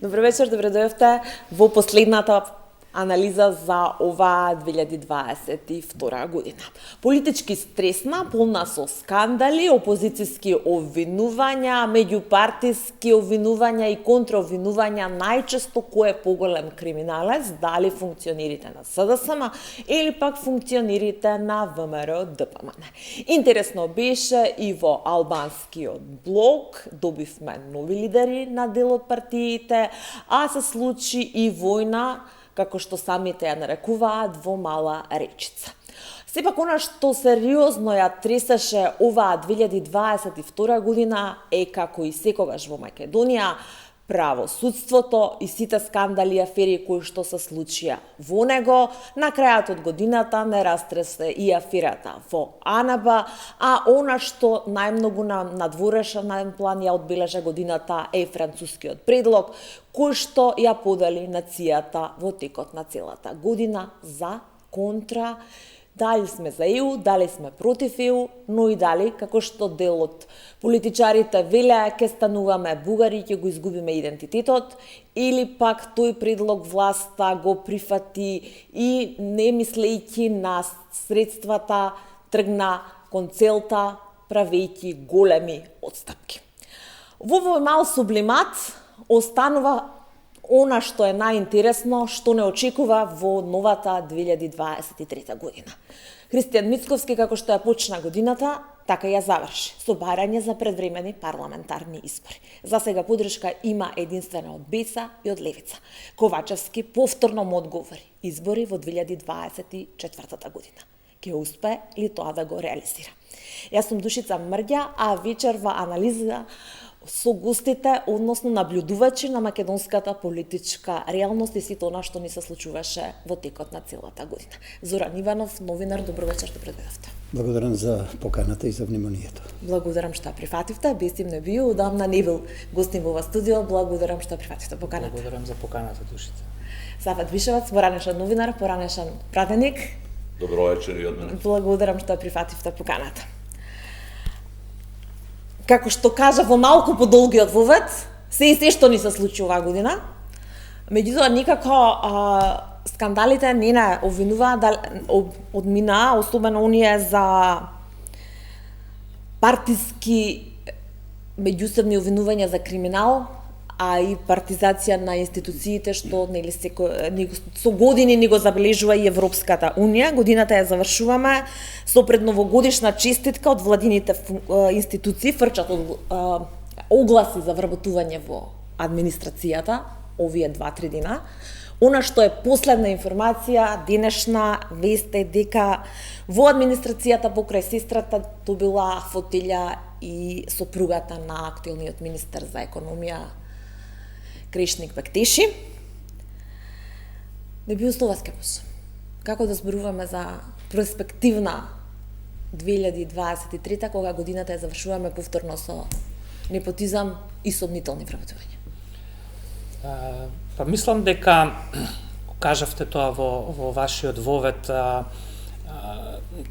Добро вечер, добро дојавте во последната анализа за оваа 2022 година. Политички стресна, полна со скандали, опозицијски обвинувања, меѓупартиски обвинувања и контраобвинувања, најчесто кој е поголем криминалец, дали функционерите на СДСМ или пак функционерите на ВМРО ДПМН. Интересно беше и во албанскиот блок, добивме нови лидери на дел од партиите, а се случи и војна, како што самите ја нарекуваат, во Мала Речица. Сепак, она што сериозно ја тресеше оваа 2022 година е, како и секогаш во Македонија, правосудството и сите скандали и афери кои што се случија во него. На крајот од годината не растресе и аферата во АНБ, а она што најмногу на надворешен план ја одбележа годината е францускиот предлог, кој што ја подели нацијата во текот на целата година за контра. Дали сме за ЕУ, дали сме против ЕУ, но и дали, како што дел од политичарите велеа, ке стануваме бугари, ќе го изгубиме идентитетот, или пак тој предлог власта го прифати и не мислејќи на средствата тргна кон целта, правејќи големи отстапки. Во овој мал сублимат останува она што е најинтересно, што не очекува во новата 2023 година. Христијан Мицковски, како што ја почна годината, така ја заврши, со барање за предвремени парламентарни избори. За сега подршка има единствено од БЕСА и од Левица. Ковачевски повторно му одговори: избори во 2024 година. Ке успее ли тоа да го реализира? Јас сум Душица Мрѓа, а вечер во анализа со гостите, односно наблюдувачи на македонската политичка реалност и сите она што ни се случуваше во текот на целата година. Зоран Иванов, новинар, добро вечер, добро дојдовте. Благодарам за поканата и за вниманието. Благодарам што прифативте, без им не бил, одамна не бил гостин во ова студио, благодарам што прифативте поканата. Благодарам за поканата, Душица. Сафет Бишевец, поранешен новинар, поранешен пратеник. Добро вечер и од мене. Благодарам што прифативте поканата. Како што кажа во малку подолгиот вовед, се и се што ни се случи оваа година. Меѓутоа, никако скандалите не на обвинуваат одмина, особено оние за партиски меѓусебни обвинувања за криминал, а и партизација на институциите, што нели со години ни го забележува и Европската Унија. Годината ја завршуваме со предновогодишна честитка од владините институции, фрчат огласи за вработување во администрацијата овие 2-3 дена. Она што е последна информација, денешна вест е дека во администрацијата покрај сестрата добила фотелја и сопругата на актуелниот министер за економија Крешник Бектеши. Не би услова скепос. Како да зборуваме за перспективна 2023 кога годината ја завршуваме повторно со непотизам и сомнителни вработувања? Па мислам дека кажавте тоа во вашиот вовед, треба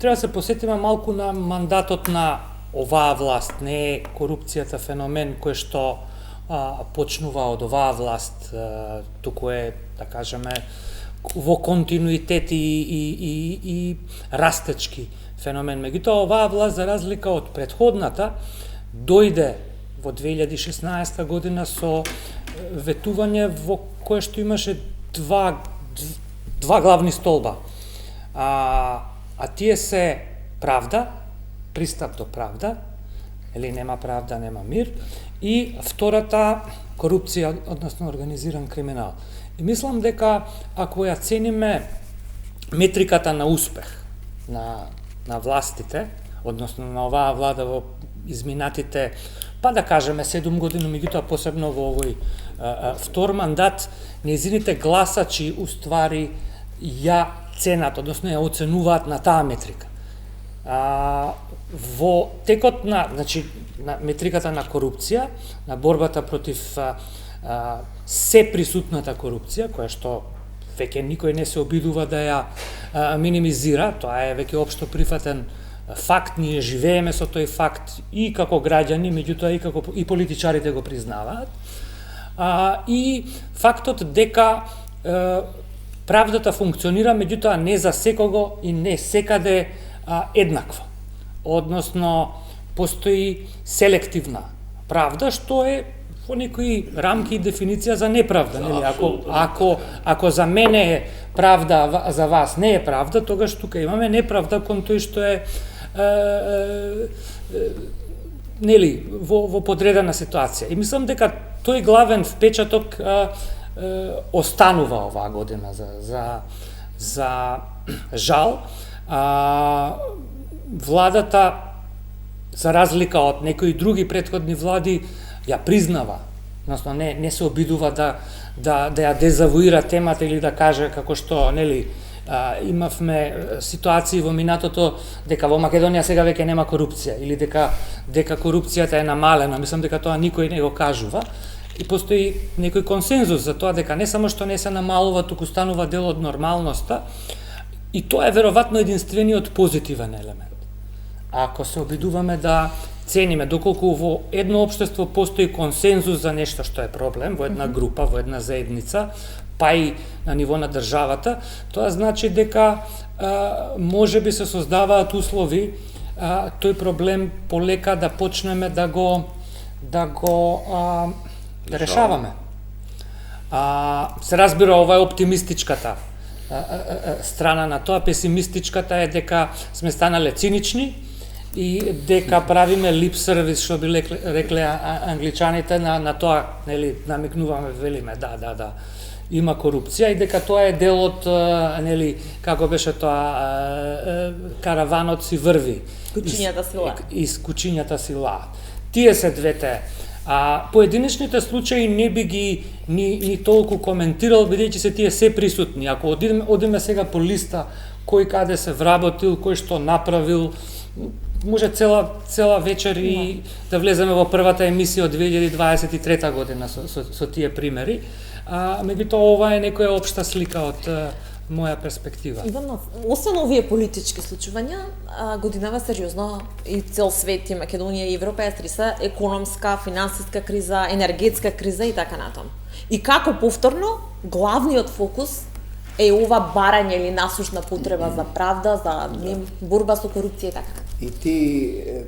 да се посетиме малку на мандатот на оваа власт. Не е корупцијата феномен кој што почнува од оваа власт, туку е, да кажеме, во континуитет и растечки феномен. Меѓутоа, оваа власт, за разлика од претходната, дојде во 2016 година со ветување во кое што имаше два главни столба. А тие се правда, пристап до правда, или нема правда, нема мир, и втората корупција, односно организиран криминал. И мислам дека ако ја цениме метриката на успех на властите, односно на оваа влада во изминатите, па да кажеме 7 години, меѓутоа посебно во овој втор мандат, нејзините гласачи уствари ја ценат, односно ја оценуваат на таа метрика. Во текот на метриката на корупција, на борбата против се присутната корупција, која што веќе никој не се обидува да ја минимизира, тоа е веќе општо прифатен факт, ние живееме со тој факт и како граѓани, меѓутоа и политичарите го признаваат. и фактот дека правдата функционира, меѓутоа не за секого и не секаде еднакво. Односно, постои селективна правда, што е во некои рамки и дефиниција за неправда. Нели? Ако за мене е правда, за вас не е правда, тогаш тука имаме неправда кон тој што е нели, во подредена ситуација. И мислам дека тој главен впечаток останува оваа година за жал. Владата, за разлика од некои други претходни влади, ја признава, односно не се обидува да ја дезавуира темата или да каже како што, нели, имавме ситуации во минатото дека во Македонија сега веќе нема корупција или дека корупцијата е намалена. Мислам дека тоа никој не го кажува. И постои некој консензус за тоа дека не само што не се намалува, туку станува дел од нормалноста, и тоа е веројатно единствениот позитивен елемент. Ако се обидуваме да цениме доколку во едно општество постои консензус за нешто што е проблем, во една група, во една заедница, па и на ниво на државата, тоа значи дека можеби се создаваат услови тој проблем полека да почнеме да го решаваме. Се разбира, ова е оптимистичката страна на тоа. Песимистичката е дека сме станале цинични и дека правиме лип сервис, што би рекле англичаните, на тоа, нели, намекнуваме, велиме, да, има корупција и дека тоа е дел од, нели, како беше тоа, караванот си врви. Кучињата сила. Из кучињата сила. Тие се двете. Поединечните случаи не би ги ни толку коментирал, бидејќи се тие се присутни. Ако одиме сега по листа кој каде се вработил, кој што направил, може цела вечер и да влеземе во првата емисија од 2023 година со тие примери. Меѓутоа ова е некоја општа слика од моја перспектива. Иван, освен овие политички случувања, годинава сериозно и цел свет и Македонија и Европа ја стреса економска, финансиска криза, енергетска криза и така натаму. И како повторно главниот фокус е ова барање или насушна потреба за правда, за борба со корупција и така натаму. И ти,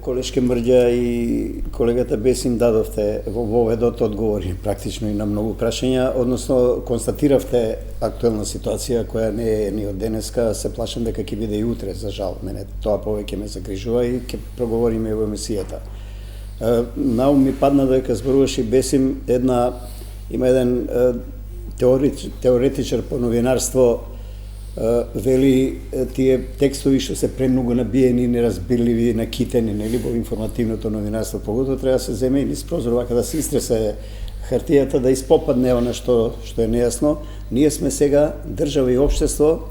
колешке Мрѓа и колегата Бесим, дадовте во воведот одговори практично и на многу прашања, односно констатиравте актуелна ситуација која не е ни од денеска, се плашам дека ќе биде и утре, за жал. Мене тоа повеќе ме загрижува и ќе проговориме во емисијата. Наум ми падна дека зборуваше Бесим има еден теоретичар по новинарство, вели тие текстови што се премногу набиени, неразбирливи, накитени, нели, во информативното новинарство, поготово треба да се земе и низ прозор, вака да се истресе хартијата, да испопадне она што е нејасно. Ние сме сега држава и општество,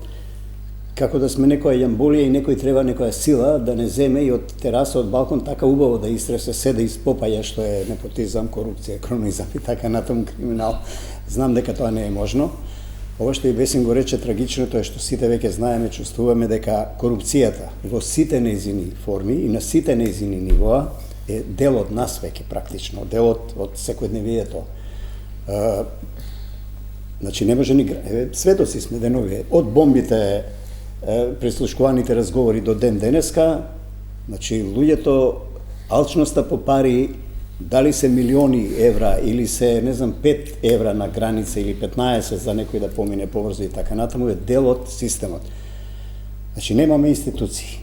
како да сме некоја јамболија и некој треба некоја сила да не земе и од тераса, од балкон, така убаво да истресе се, да испопаја што е непотизам, корупција, кронизам и така натаму, криминал. Знам дека тоа не е можно. Ова што и Бесим го рече, трагичното е што сите веќе знаеме, чувствуваме дека корупцијата во сите нејзини форми и на сите нејзини нивоа е дел од нас веќе практично, дел од секојдневието. Значи не може ни светоци сме денови, од бомбите, прислушкуваните разговори до ден денеска, значи луѓето, алчноста по пари, дали се милиони евра или се, не знам, 5 евра на граница или 15 за некој да помине побрзо и така натаму, е дел од системот. Значи немаме институции.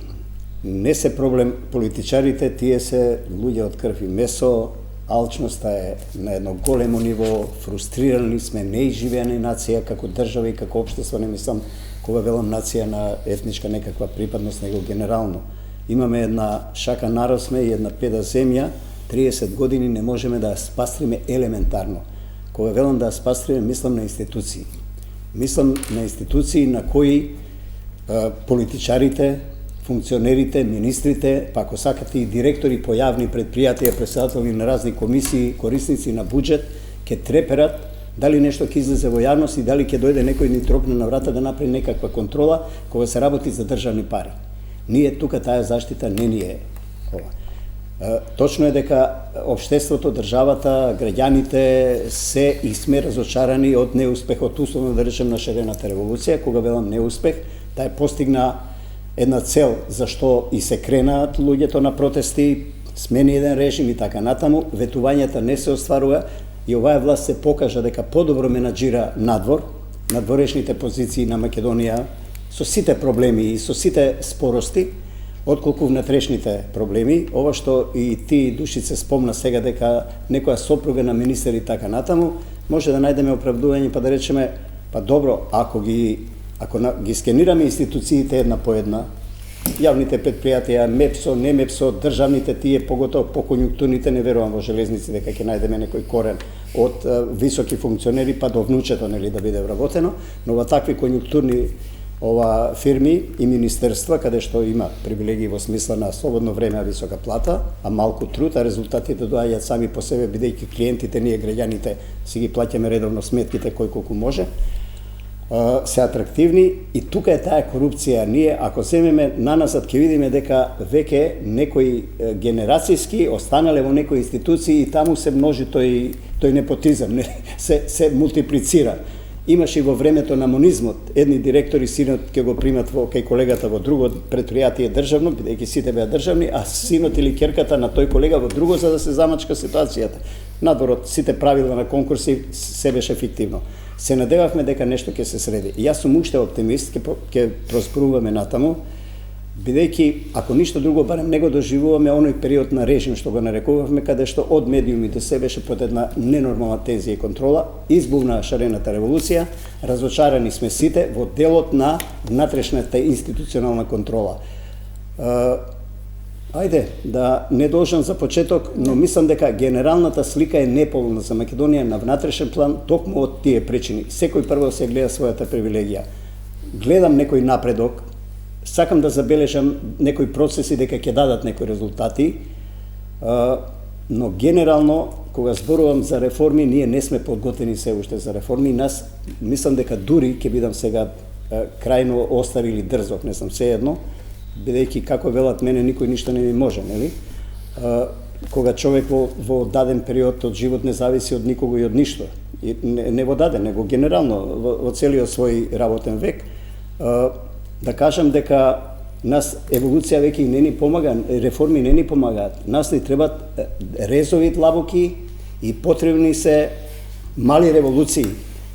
Не се проблем политичарите, тие се луѓе од крв и месо, алчноста е на едно големо ниво, фрустрирани сме, неизживеани нација како држава и како општество, не мислам кога велам нација на етничка некаква припадност, него генерално. Имаме една шака народ сме и една педа земја, 30 години не можеме да ја спастриме елементарно. Кога велам да ја спастриме, мислам на институции. Мислам на институции на кои политичарите, функционерите, министрите, па ако сакате и директори по јавни предпријатија, председатели на разни комисии, корисници на буџет, ќе треперат дали нешто ќе излезе во јавност и дали ќе дојде некој ни тропне на врата да направи некаква контрола кога се работи за државни пари. Ние тука таа заштита не ни е ова. Точно е дека општеството, државата, граѓаните се и сме разочарани од неуспехот, условно да речем, на шарената револуција. Кога велам неуспех, таа постигна една цел зашто и се кренаат луѓето на протести, смени еден режим и така натаму, ветувањата не се остварува и оваа власт се покажа дека подобро менаџира надвор, надворешните позиции на Македонија со сите проблеми и со сите спорости, отколку внатрешните проблеми. Ова што и ти, Душице, спомна сега дека некоја сопруга на министер и така натаму, може да најдеме оправдување па да речеме, па добро, ако ги скенираме институциите една по една, јавните предпријатија, МЕПСО, не МЕПСО, државните тие, поготово по конјунктурните, не верувам во железници дека ќе најдеме некој корен од високи функционери па до внучето, нели, да биде вработено, но во такви конјунктурни фирми и министерства, каде што има привилегии во смисла на слободно време, а висока плата, а малку труд, а резултатите доаѓаат сами по себе, бидејќи клиентите, ние граѓаните, си ги плаќаме редовно сметките кој колку може, се атрактивни и тука е таа корупција. Ние, ако земеме наназад, ќе видиме дека веќе некои генерацијски останале во некои институции и таму се множи тој непотизам, се мултиплицира. Имаше и во времето на монизмот, едни директори синот ќе го примат кај колегата во друго предпријатие државно, бидејќи сите беа државни, а синот или ќерката на тој колега во друго за да се замачка ситуацијата. Надвор од сите правила на конкурси се беше фиктивно. Се надевавме дека нешто ќе се среди. И јас сум уште оптимист, ќе проспоруваме натаму, бидејќи, ако ништо друго, барем не го доживуваме оној период на режим што го нарекувавме, каде што од медиуми до се беше под една ненормална тензија и контрола, избувна шарената револуција, разочарани сме сите во делот на внатрешната институционална контрола. Ајде, да не должам за почеток, но мислам дека генералната слика е неполна за Македонија на внатрешен план, токму од тие причини. Секој прво се гледа својата привилегија. Гледам некој напредок, сакам да забележам некои процеси дека ќе дадат некои резултати, но генерално, кога зборувам за реформи, ние не сме подготвени се уште за реформи. Нас, мислам дека дури, ќе бидам сега крајно остар или дрзок, не сам сеедно, бидејќи, како велат мене, никој ништо не ми може, нели? Кога човек во даден период од живот не зависи од никого и од ништо, и не во даден, него генерално во целиот свој работен век, да кажам дека нас еволуција веќе не ни помага, реформи не ни помагаат. Нас ни требат резови длабоки и потребни се мали револуции.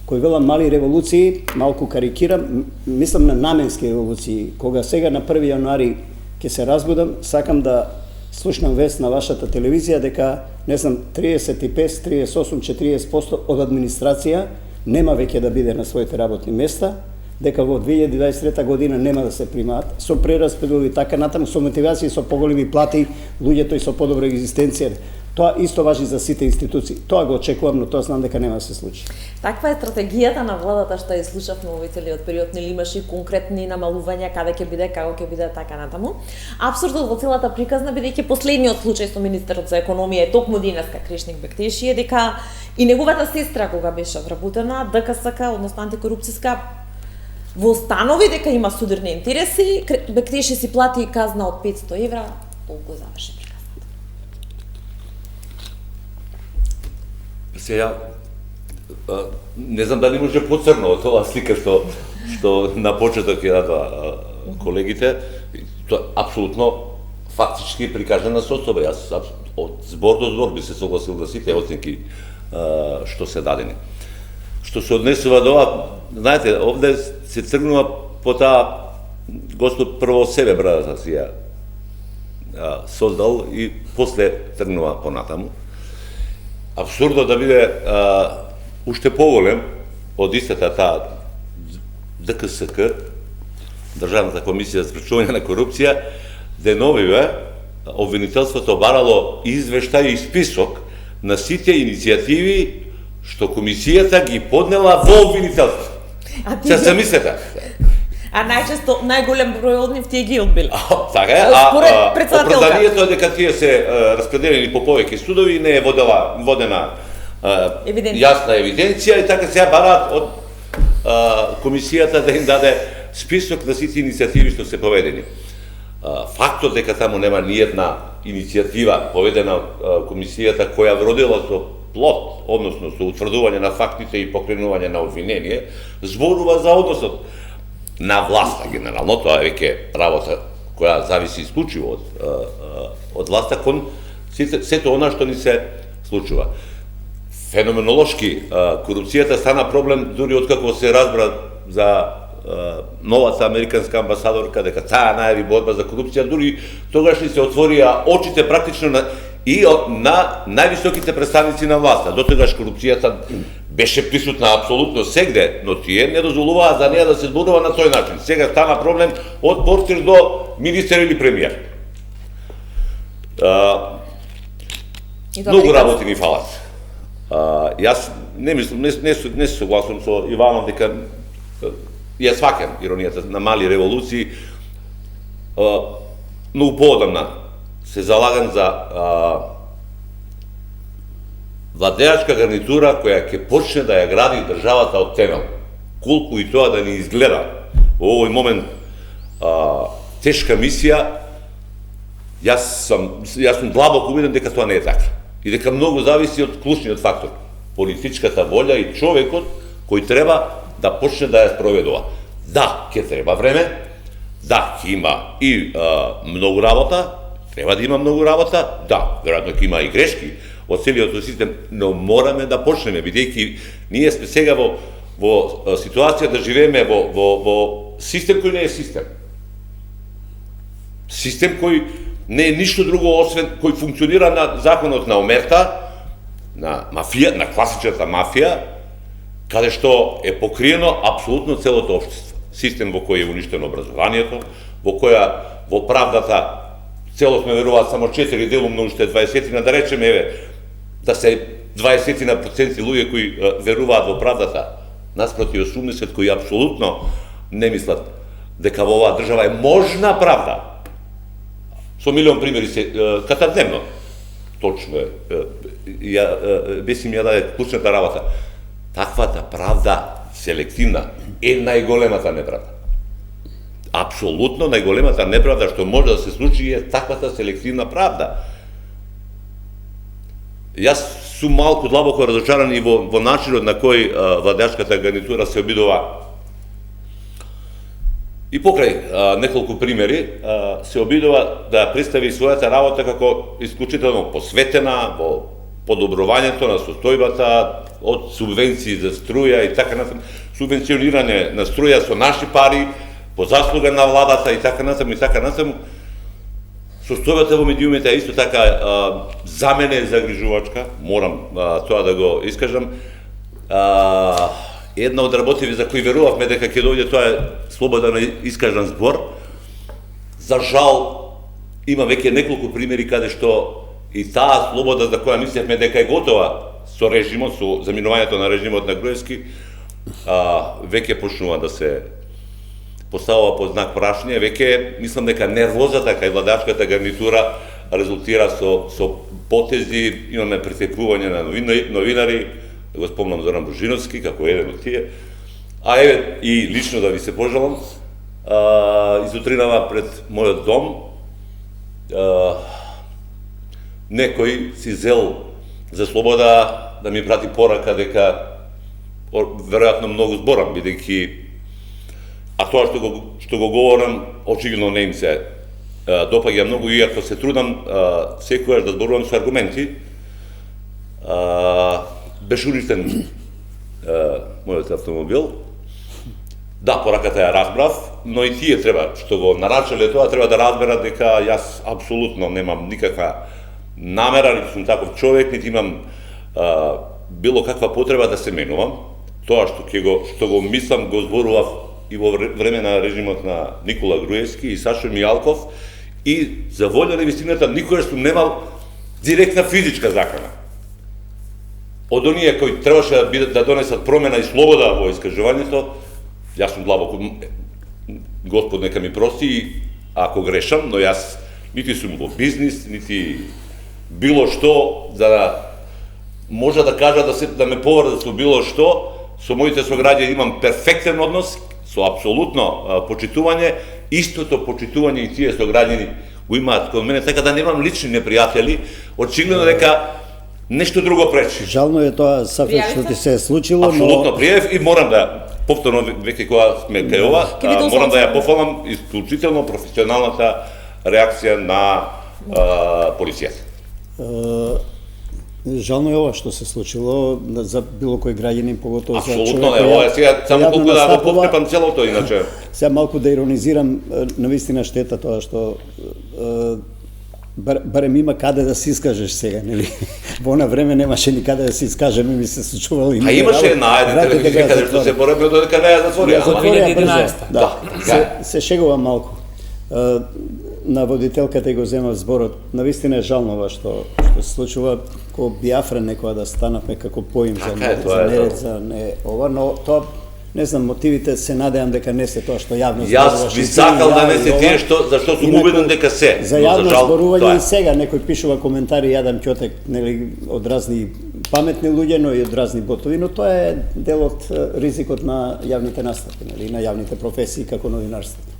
Кој велам мали револуции, малку карикирам, мислам на наменски револуции. Кога сега на 1 јануари ќе се разбудам, сакам да слушнам вест на вашата телевизија дека, не знам, 35, 38, 40% од администрација нема веќе да биде на своите работни места, дека во 2023 година нема да се примаат, со прераспредели така натаму, со мотивација, со поголеми плати, луѓето и со подобра екзистенција. Тоа исто важи за сите институции. Тоа го очекувам, но тоа знам дека нема да се случи. Таква е стратегијата на владата што ја слушавме во целиот период, нели имаше конкретни намалувања каде ќе биде, како ќе биде така натаму. Апсурдот во целата приказна, бидејќи последниот случај со министерот за економија е токму денеска Кришник Бектеши, е дека и неговата сестра кога беше вработена, ДКСК, односно антикорупцијска, во станови дека има судирни интереси, Бектеши си плати казна од 500 евра, толку заврши приказната. Сега, не знам дали може поцрно од оваа слика што на почеток ја дадоа колегите, тоа апсолутно фактички прикажана состојба. Јас од збор до збор би се согласил да сите оценки што се дадени. Што се однесува до ова, знаете, овде се тргнува по таа Господ прво себе брадата си ја создал и после тргнува понатаму. Абсурдно да биде уште поголем од истата таа ДКСК, Државната комисија за спречување на корупција, деновиве обвинителството барало извештај и список на сите иницијативи што комисијата ги поднела во обвинителство. Се замислете. А најчесто најголем број од нив тие ги одбили. Така е, оправданието е дека тие се распределени по повеќе судови, не е водена јасна евиденција и така сега бараат од комисијата да им даде список на сите иницијативи што се поведени. Фактот дека таму нема ни една иницијатива поведена од комисијата која вродила со плод, односно со утврдување на фактите и покренување на обвинение, зборува за односот на власта генерално, тоа е веќе работа која зависи исклучиво од власта кон сето она што ни се случува. Феноменолошки корупцијата стана проблем дури откако се разбра за новата американска амбасадорка дека таа најави борба за корупција, дури тогаш ни се отворија очите практично на највисоките представници на власта. Дотогаш корупцијата беше присутна апсолутно сегде, но тие не дозволуваа за неја да се зборува на тој начин. Сега стана проблем од портир до министер или премиер. Многу работи ни фалат. Јас не се согласувам со Иванов дека ја сваќам иронијата на мали револуции. Многу поодамна се залагам за владеачка гарнитура која ќе почне да ја гради државата од темел. Колку и тоа да ни изгледа во овој момент тешка мисија, јас сум длабоко убеден дека тоа не е така. И дека многу зависи од клучниот фактор, политичката волја и човекот кој треба да почне да ја спроведува. Да, ќе треба време, да, ќе има и многу работа, треба да има многу работа, да, веројатно ќе има и грешки од целиот систем, но мораме да почнеме, бидејќи ние сме сега во ситуација да живееме во систем кој не е систем. Систем кој не е ништо друго освен кој функционира на законот на омерта, на мафија, на класичната мафија, каде што е покриено апсолутно целото општество. Систем во кој е уништено образованието, во правдата целосно веруваат само 4, делумно уште 20, да речеме, да се 20% луѓе кои веруваат во правдата, наспроти 80 кои апсолутно не мислат дека во оваа држава е можна правда. Со милион примери се катадневно. Точно е. Бесим ја даде клучната работа. Таквата правда, селективна, е најголемата неправда. Апсолутно најголемата неправда што може да се случи е таквата селективна правда. Јас сум малку длабоко разочаран и во начинот на кој владеачката гарнитура се обидува и покрај неколку примери се обидува да представи својата работа како исклучително посветена во подобрувањето на состојбата од субвенции за струја и така натаму, субвенционирање на струја со наши пари, по заслуга на владата и така натаму и така натаму. Состојбата во медиумите е исто така за мене е загрижувачка, морам тоа да го искажам. Една од работиви за кои верувавме дека ќе дојде, тоа е слободен искажан збор. За жал, има веќе неколку примери каде што и таа слобода за која мислевме дека е готова со режимот, со заминувањето на режимот на Груевски, веќе почнува да се поставува под знак прашање. Веќе мислам дека нервозата кај владеачката гарнитура резултира со потези, имаме претекување на новинари, да го спомнам Зоран Божиновски како еден од тие. А еве и лично да ви се пожалам, изутринава пред мојот дом некој си зел за слобода да ми прати порака дека веројатно многу зборам, бидејќи тоа што го говорам очигледно не им се допаѓа многу, иако се трудам секогаш да зборувам со аргументи. Беше уништен мојот автомобил. Да, пораката ја разбрав, но и тие треба, што го нарачале тоа, треба да разберат дека јас апсолутно немам никаква намера, нити сум таков човек, нити имам било каква потреба да се менувам. Тоа што го мислам, го зборував и во време на режимот на Никола Груевски и Сашо Мијалков, и за волја на вистината никогаш сум немал директна физичка закана. Од оние кои требаше да донесат промена и слобода во искажувањето, јас сум длабоко, Господ нека ми прости ако грешам, но јас нити сум во бизнис, нити било што за да може да кажа да ме поврза со било што. Со моите сограѓани имам перфектен однос, со апсолутно почитување, истото почитување и тие сограѓани го имаат кон мене, така да немам лични непријатели, очигледно дека нешто друго пречи. Жално е тоа, Сафет, што ти се е случило, Апсолутно но пријав и морам да повторно веќе кога сме кај ова, морам да ја пофалам исклучително професионалната реакција на полицијата. жално е ова што се случило за било кој граѓанин, поготово за човек. Апсолутно, ова е сега само колку да го подкрепам целото иначе. Сега малку да иронизирам, навистина штета тоа што барем има каде да се искажеш сега, нели? Во она време немаше никаде да се искажеме, ми се случувало и имаше една телевизија каде што се боребе додека не ја затворија. 2011. Да, се шегувам малку. На водителката и го земав зборот. Навистина е жално ова што се случува, ко Биафра некоја да станавме како поим за неред, за не ова, но тоа не знам, мотивите се надеам дека не се тоа што јавно зборуваш. Јас би сакал да не се тие зашто сум убеден дека се. За јавно зборување и сега некој пишува коментари, јадам ќотек, нели, од разни паметни луѓе, но и од разни ботови, но тоа е дел од ризикот на јавните настапи, нели, на јавните професии како новинарството.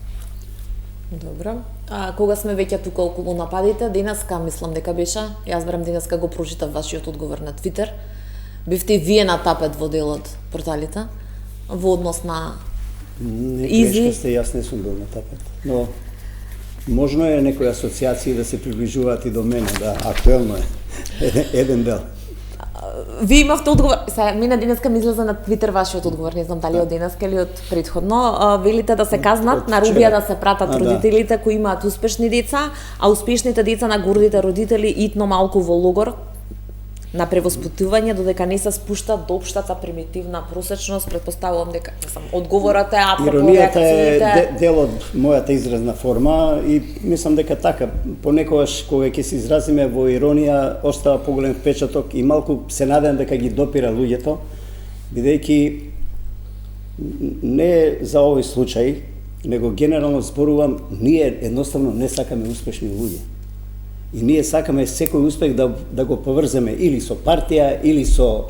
Добро. Кога сме веќе тука околу нападите, денеска мислам дека беше, јас барам денеска го прочитав вашиот одговор на Твитер. Бивте и вие на тапет во дел од порталите во однос на Изи. Не, сте, јас не сум бил на тапет, но можно е некои асоциации да се приближуваат и до мене, да, актуелно е еден дел. Вие имавте одговор, сега мина денеска ми излезе на Твитер вашиот одговор, не знам дали од денеска или од предходно, велите да се казнат, на рубија да се пратат родителите кои имаат успешни деца, а успешните деца на гордите родители итно малку во логор на превоспитување додека не се спуштат до општата примитивна просечност. Предпоставувам дека одговорот е апропо иронијата реакциите. е дел од мојата изразна форма и мислам дека така понекогаш кога ќе се изразиме во иронија остава поголем впечаток и малку се надевам дека ги допира луѓето, бидејќи не за овој случај, него генерално зборувам, ние едноставно не сакаме успешни луѓе. И ние сакаме секој успех да го поврземе или со партија, или со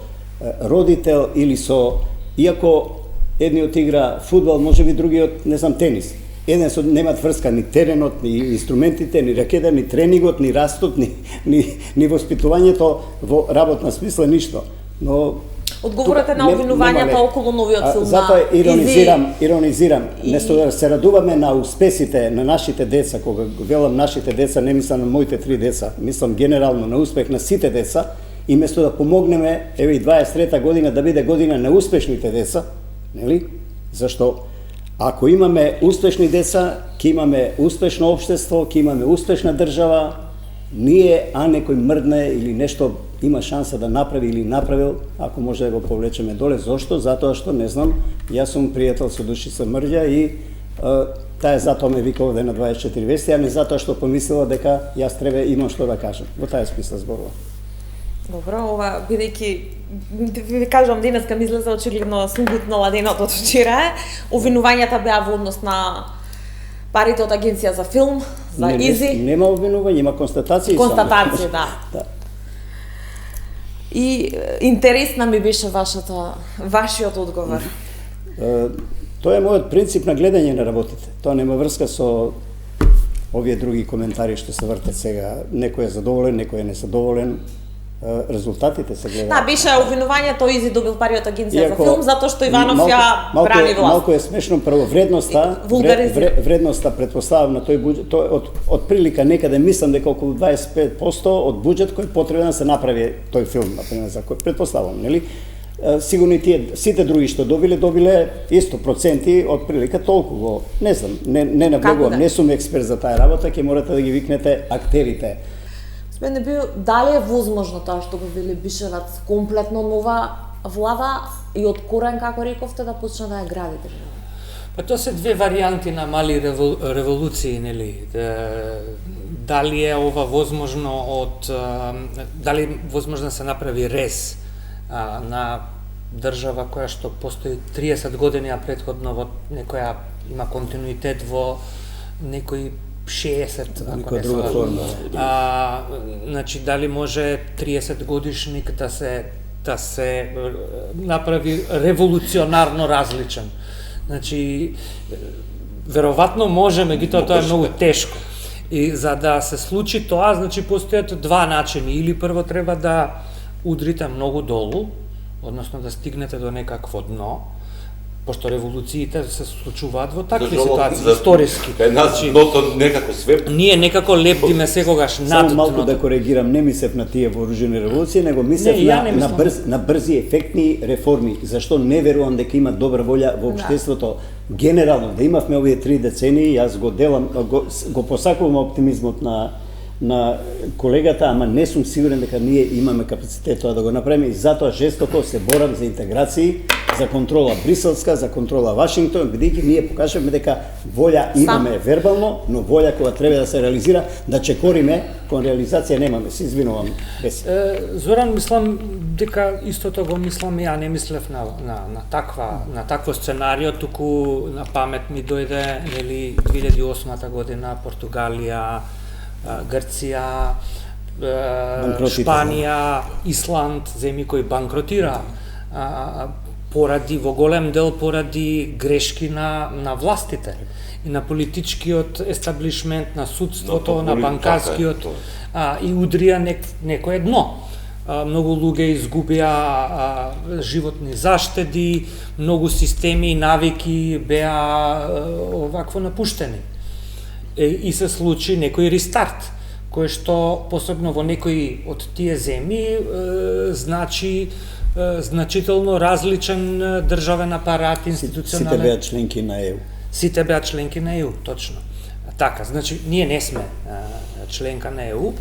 родител, или со... Иако едниот игра фудбал, можеби другиот, не знам, тенис. Еден немат врска ни теренот, ни инструментите, ни ракета, ни тренингот, ни растот, ни воспитувањето во работна смисла, ништо. Но одговорот е на обвинувањата околу новиот филм. Затоа иронизирам. Место да се радуваме на успесите на нашите деца, кога велам нашите деца, не мислам на моите 3 деца, мислам генерално на успех на сите деца, и место да помогнеме, еве и 23-та година да биде година на успешните деца, нели? Зашто ако имаме успешни деца, ќе имаме успешно општество, ќе имаме успешна држава, ние, а некој мрдне или нешто има шанса да направи или направил, ако може да го повлечеме доле. Зошто? Затоа што, не знам, јас сум пријател со Душица Мрѓа и таа затоа ме вика овде на 24 вести, а не затоа што помислила дека јас треба имам што да кажам. Во таа смисла зборува. Добро, ова, бидејќи ви кажувам денеска ми излезе очигледно сум гутнала денот од вчера. Обвинувањата беа во однос на парите од агенција за филм, за Изи. Нема обвинување, има констатации. Констатации, да. И интересна ми беше вашиот одговор. Тоа е мојот принцип на гледање на работите. Тоа нема врска со овие други коментари што се вртат сега. Некој е задоволен, некој е незадоволен. Резултатите се гледаат. Да, беше обвинувањето Изи добил пари од агенција за филм затоа што Иванов ја брани власт. Малку е смешно, прво вредноста претпоставам на тој буџет, од прилика некаде мислам дека околу 25% од буџет кој потребен да се направи тој филм, например, за кој претпоставам, нели? Сигурно и тие сите други што добиле исто проценти од прилика толку, не знам, не наблегувам, не сум експерт за таа работа, ќе морате да ги викнете актерите. Мене би, дали е возможно тоа што го вели Бишевац, комплетно нова влада и од корен, како рековте, да почне да ја гради држава? Па тоа се две варијанти на мали револуции, нели? Дали е ова возможно дали возможно да се направи рез на држава која што постои 30 години, а претходно во некоја има континуитет во некој 60, ако не се лажам. Значи, дали може 30 годишник да се направи револуционарно различен. Значи, веројатно може, меѓутоа тоа е многу тешко. И за да се случи тоа, значи постојат два начини. Или прво треба да удрите многу долу, односно да стигнете до некакво дно, пошто револуциите се случуваат во такви ситуации, историски. Кај нас дното некако све. Ние некако лептиме секогаш над Само малку дното. да коригирам, не мислев на тие вооружени револуции, него мислев на брзи ефектни реформи. Зашто не верувам дека има добра волја во општеството. Генерално, да имавме овие 3 децении, јас го делам, го посакувам оптимизмот на колегата, ама не сум сигурен дека ние имаме капацитет тоа да го направиме и затоа жестоко се борам за интеграции, за контрола бриселска, за контрола Вашингтон, бидејќи ние покажавме дека волја имаме вербално, но волја кога треба да се реализира, да чекориме, кон реализација немаме. Се извинувам. Зоран, мислам дека истото го мислам, ја не мислев на такво сценарио, туку на памет ми дојде, нели, 2008 година, Португалија, Грција, Шпанија, Исланд, земји кои банкротира поради, во голем дел поради грешки на властите и на политичкиот естаблишмент, на судството, на банкарскиот и удрија некое дно. Многу луѓе изгубија животни заштеди, многу системи и навики беа овакво напуштени. И се случи некој рестарт, кој што посебно во некои од тие земји значи значително различен државен апарат, институционален. Сите беа членки на ЕУ. Сите беа членки на ЕУ, точно. Така, значи ние не сме членка на ЕУ.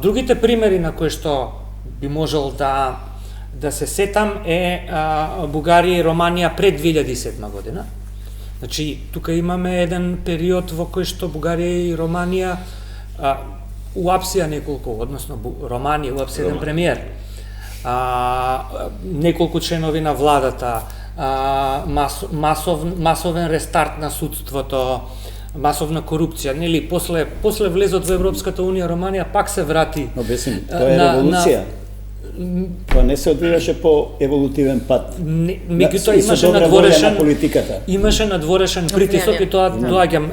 Другите примери на кои што би можел да се сетам е Бугарија и Романија пред 2007 година. Значи, тука имаме еден период во кој што Бугарија и Романија уапсија неколку, односно Романија уапсија еден премиер, неколку членови на владата, масовен рестарт на судството, масовна корупција, нели, после влезот во Европската унија Романија пак се врати. Обясним, тоа е револуција. Тоа не се одвиваше по еволутивен пат. Меѓутоа имаше надворешен притисок и тоа доаѓам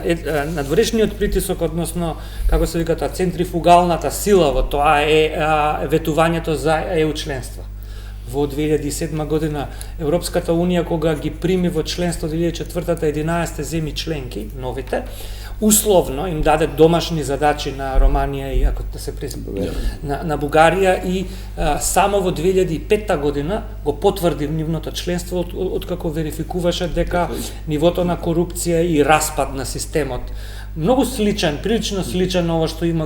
надворешниот притисок, односно како се вика тоа центрифугалната сила во тоа е ветувањето за ЕУ членство. Во 2007 година Европската унија кога ги прими во членство 2004-11 земји членки, новите, условно им даде домашни задачи на Романија и ако да се на Бугарија и само во 2005 година го потврди нивното членство откако верификуваше дека нивото на корупција и распад на системот многу сличен, прилично сличен ова што има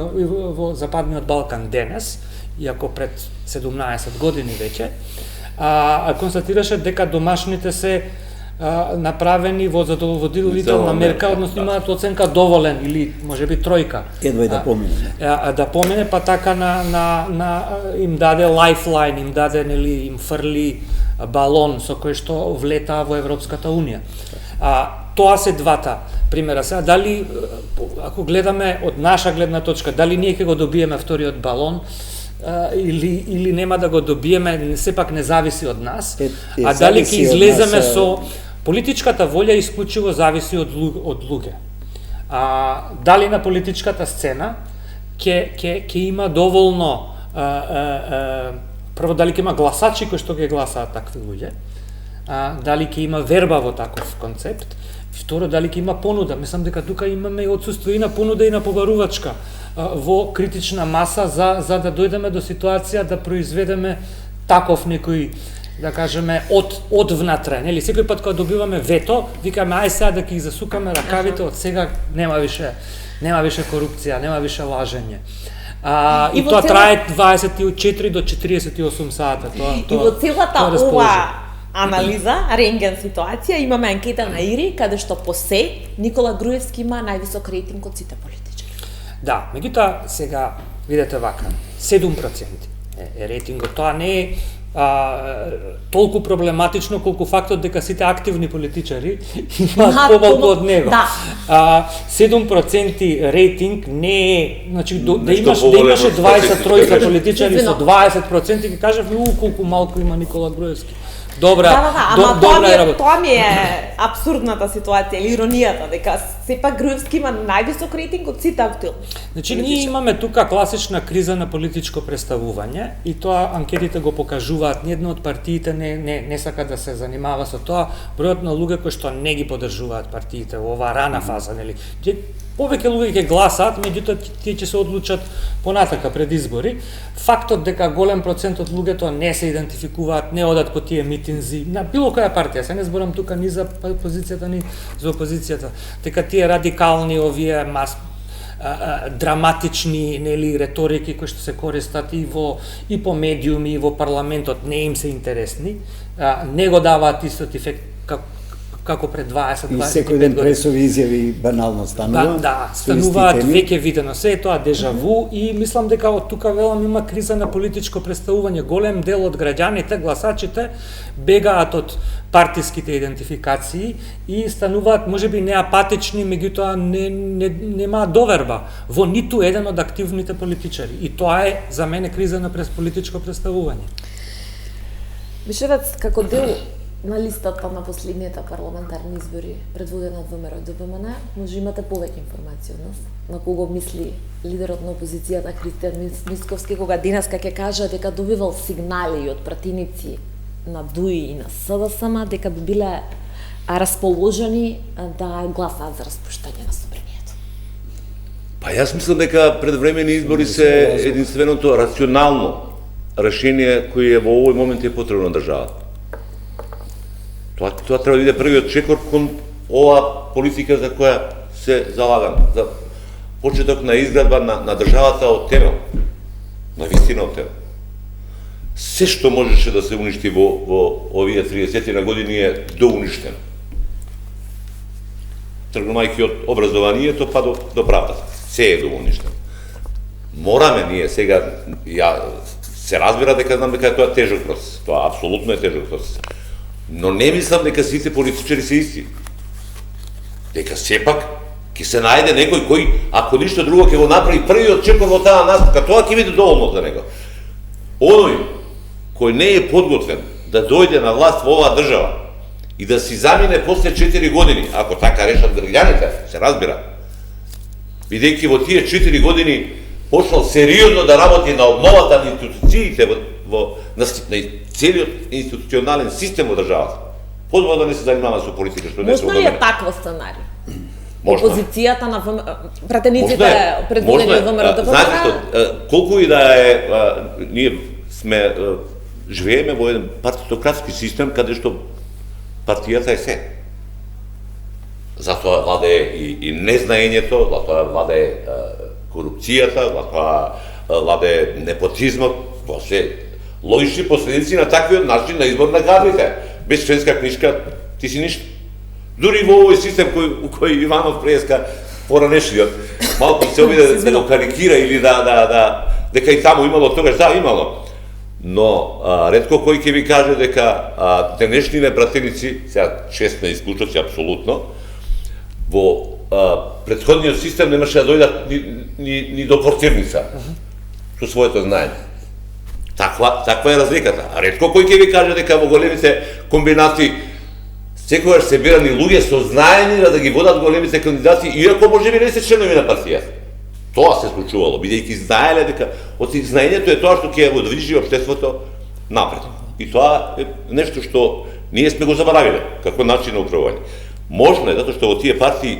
во Западниот Балкан денес, иако пред 17 години веќе, констатираше дека домашните се направени во задоволителна мерка, односно имаат оценка доволен или можеби тројка. Едва и да помине. Да помине, па така им даде лайфлайн, им даде, нели, им фрли балон со кој што влетаа во Европската унија. Тоа се двата примера. Сега, дали, ако гледаме од наша гледна точка, дали ние ќе го добиеме вториот балон, или нема да го добиеме, сепак не зависи од нас, дали ќе излеземе со политичката волја исклучиво зависи од луѓе. Дали на политичката сцена ќе има доволно прво дали ќе има гласачи кои што ќе гласаат такви луѓе, дали ќе има верба во таков концепт, второ дали ќе има понуда. Мислам дека тука имаме отсуство и на понуда и на побарувачка во критична маса за да дојдеме до ситуација да произведеме таков некој, да кажеме, од внатре, нели? Секој пат кога добиваме вето, викаме ај сега да ќе ги засукаме ракавите, од сега нема више корупција, нема више лажење. И тоа трае 24 до 48 сата. И во целата ова анализа, рентген ситуација, имаме анкета на ИРИ, каде што по се Никола Груевски има највисок рейтинг од сите политички. Да, меѓутоа сега видете вака, 7% е рейтингот, тоа не е толку проблематично колку фактот дека сите активни политичари имаат помалку од него. Да. 7% рейтинг не е, значи да имаше 23 политичари со 20%, ќе кажев, колку малку има Никола Груевски. Добра работа. Тоа ми е абсурдната ситуација или иронијата, дека сепак Груевски има највисок рейтинг од сите актуелни. Значи, ние имаме тука класична криза на политичко представување и тоа анкетите го покажуваат. Ниедна од партиите не сака да се занимава со тоа. Бројот на луѓе кои што не ги поддржуваат партиите во оваа рана фаза, нели? Повеќе луѓе ќе гласаат, меѓутоа тие ќе се одлучат понатака пред избори. Фактот дека голем процент од луѓето не се идентификуваат, не одат по тие митинзи, на било која партија, се не зборам тука ни за позицијата, ни за опозицијата, дека тие радикални, овие драматични, нели, реторики кои што се користат и по медиуми, и во парламентот, не им се интересни, не го даваат истот ефект како пред 20-25 години. И секој ден пресови изјави банално станува. Да, стануваат веќе видено. Се е тоа дежаву и мислам дека од тука велам има криза на политичко представување. Голем дел од граѓаните, гласачите, бегаат од партиските идентификации и стануваат можеби неапатични, меѓутоа немаат доверба во ниту еден од активните политичари. И тоа е за мене криза на политичко представување. Мишевец, како дел на листата на последните парламентарни избори предводена од ВМРО и ДПМН, може имате повеќе информација од нас на кого мисли лидерот на опозицијата Христијан Мицковски, кога денеска ќе каже дека добивал сигнали од пратеници на ДУИ и на СДСМ дека би биле расположени да гласаат за распуштање на собранието. Па јас мислам дека предвремени избори се единственото рационално решение кое во овој момент е потребно на државата. Тоа треба да биде првиот чекор кон оваа политика за која се залагам, за почеток на изградба на државата од темел, на вистина од темел. Се што можеше да се уништи во овие 30 на години е доуништено. Тргнувајќи од образованието па до правдата. Се е доуништено. Мораме ние сега, се разбира дека знам дека е тоа тежок процес, тоа апсолутно е тежок процес. Но не мислам дека сите политичари се исти. Дека сепак ќе се најде некој кој, ако ништо друго, ќе го направи првиот чекор во таа настапка, тоа ќе биде доволно за него. Оној кој не е подготвен да дојде на власт во оваа држава и да си замине после 4 години, ако така решат граѓаните, се разбира, бидејќи во тие 4 години почнал сериозно да работи на обновата на институциите на целиот институционален систем во државата. Подобро да не се занимава со политика, што не се удобно. Можно ли е таква сценарij? Опозицијата на пратениците предводени од ВМРО ДПМН? Знаете што, колку и да е, ние сме живееме во еден партитократски систем каде што партијата е се. Затоа владее и незнаењето, затоа владее корупцијата, затоа владее непотизмот, тоа се логични последици на таквиот начин на избор на кадрите. Без членска книжка ти си ништо. Дури во овој систем кој Иванов преска поранешниот, малку се обиде да го карикира или дека и таму имало тогаш, да, имало. Но ретко кој ќе ви каже дека денешните пратеници, сега честна исклучоци апсолутно, во претходниот систем немаше да дојдат ни до портирница со своето знаење. Таква е разликата. А ретко кој ќе ви каже дека во големите комбинати секогаш се бирани луѓе со знаење да ги водат големите кандидати, иако можеби не се членови на партијата. Тоа се случувало, бидејќи знаеле дека од знаењето е тоа што ќе го движи општеството напред. И тоа е нешто што ние сме го заборавиле како начин на управување. Можно е, затоа што во тие партии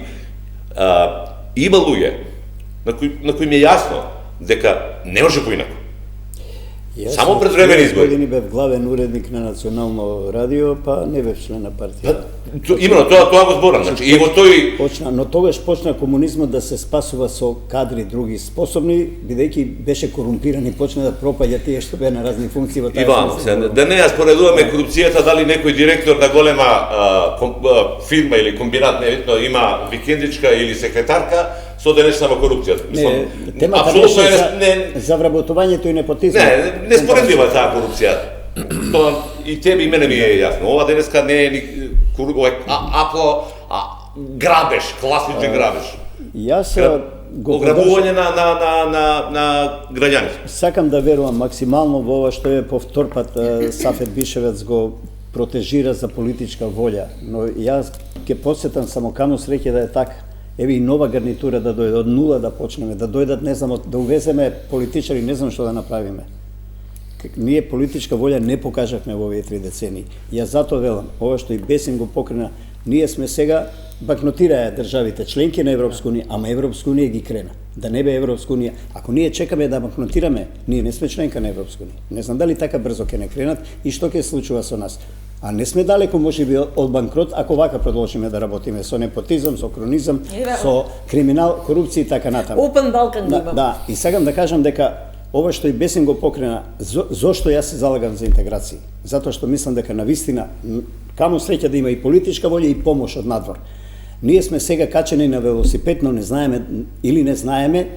има луѓе на кои ми е јасно дека не може поинаку. Само пред времени избори. Години бев главен уредник на Национално радио, па не бев член на партија. Именно тоа го зборам, значи и во тој но тогаш почна комунизмот да се спасува со кадри други способни, бидејќи беше корумпиран и почна да пропаѓа тие што беа на разни функции во таа. Иван, да не ја споредуваме корупцијата, дали некој директор на голема фирма или комбинат, невитно, има викендичка или секретарка, со денешната корупцијата. Не, темата беше за вработувањето и непотизмот. Не споредува таа корупција. тоа и тебе и мене ми е јасно. Ова денеска не е ни грабеж, класичен грабеж. Јас го ограбување на граѓаните. Сакам да верувам максимално во ова што е повтор пат Сафет Бишевец го протежира за политичка волја, но јас ќе посетам само каму среќа да е така. Еве и нова гарнитура да дојде од нула да почнеме, да дојдат не знам да увеземе политичари, не знам што да направиме. Ние политичка волја не покажавме во овие 3 децении. Јас затоа велам, ова што и Бесин го покрена, ние сме сега банкнотираа државите членки на Европска унија, ама Европска унија ги крена. Да не бе Европска унија. Ако ние чекаме да банкнотираме, ние не сме членка на Европска унија. Не знам дали така брзо ќе не кренат и што ќе случува со нас. А не сме далеко можеби од банкрот ако вака продолжиме да работиме со непотизам, со кронизам, со криминал, корупција и така натаму. Open Balkan го имам. Да, и сакам да кажам дека ова што и Бесин го покрена, зошто јас се залагам за интеграција? Затоа што мислам дека навистина каму среќа да има и политичка волја и помош од надвор. Ние сме сега качени на велосипед, но не знаеме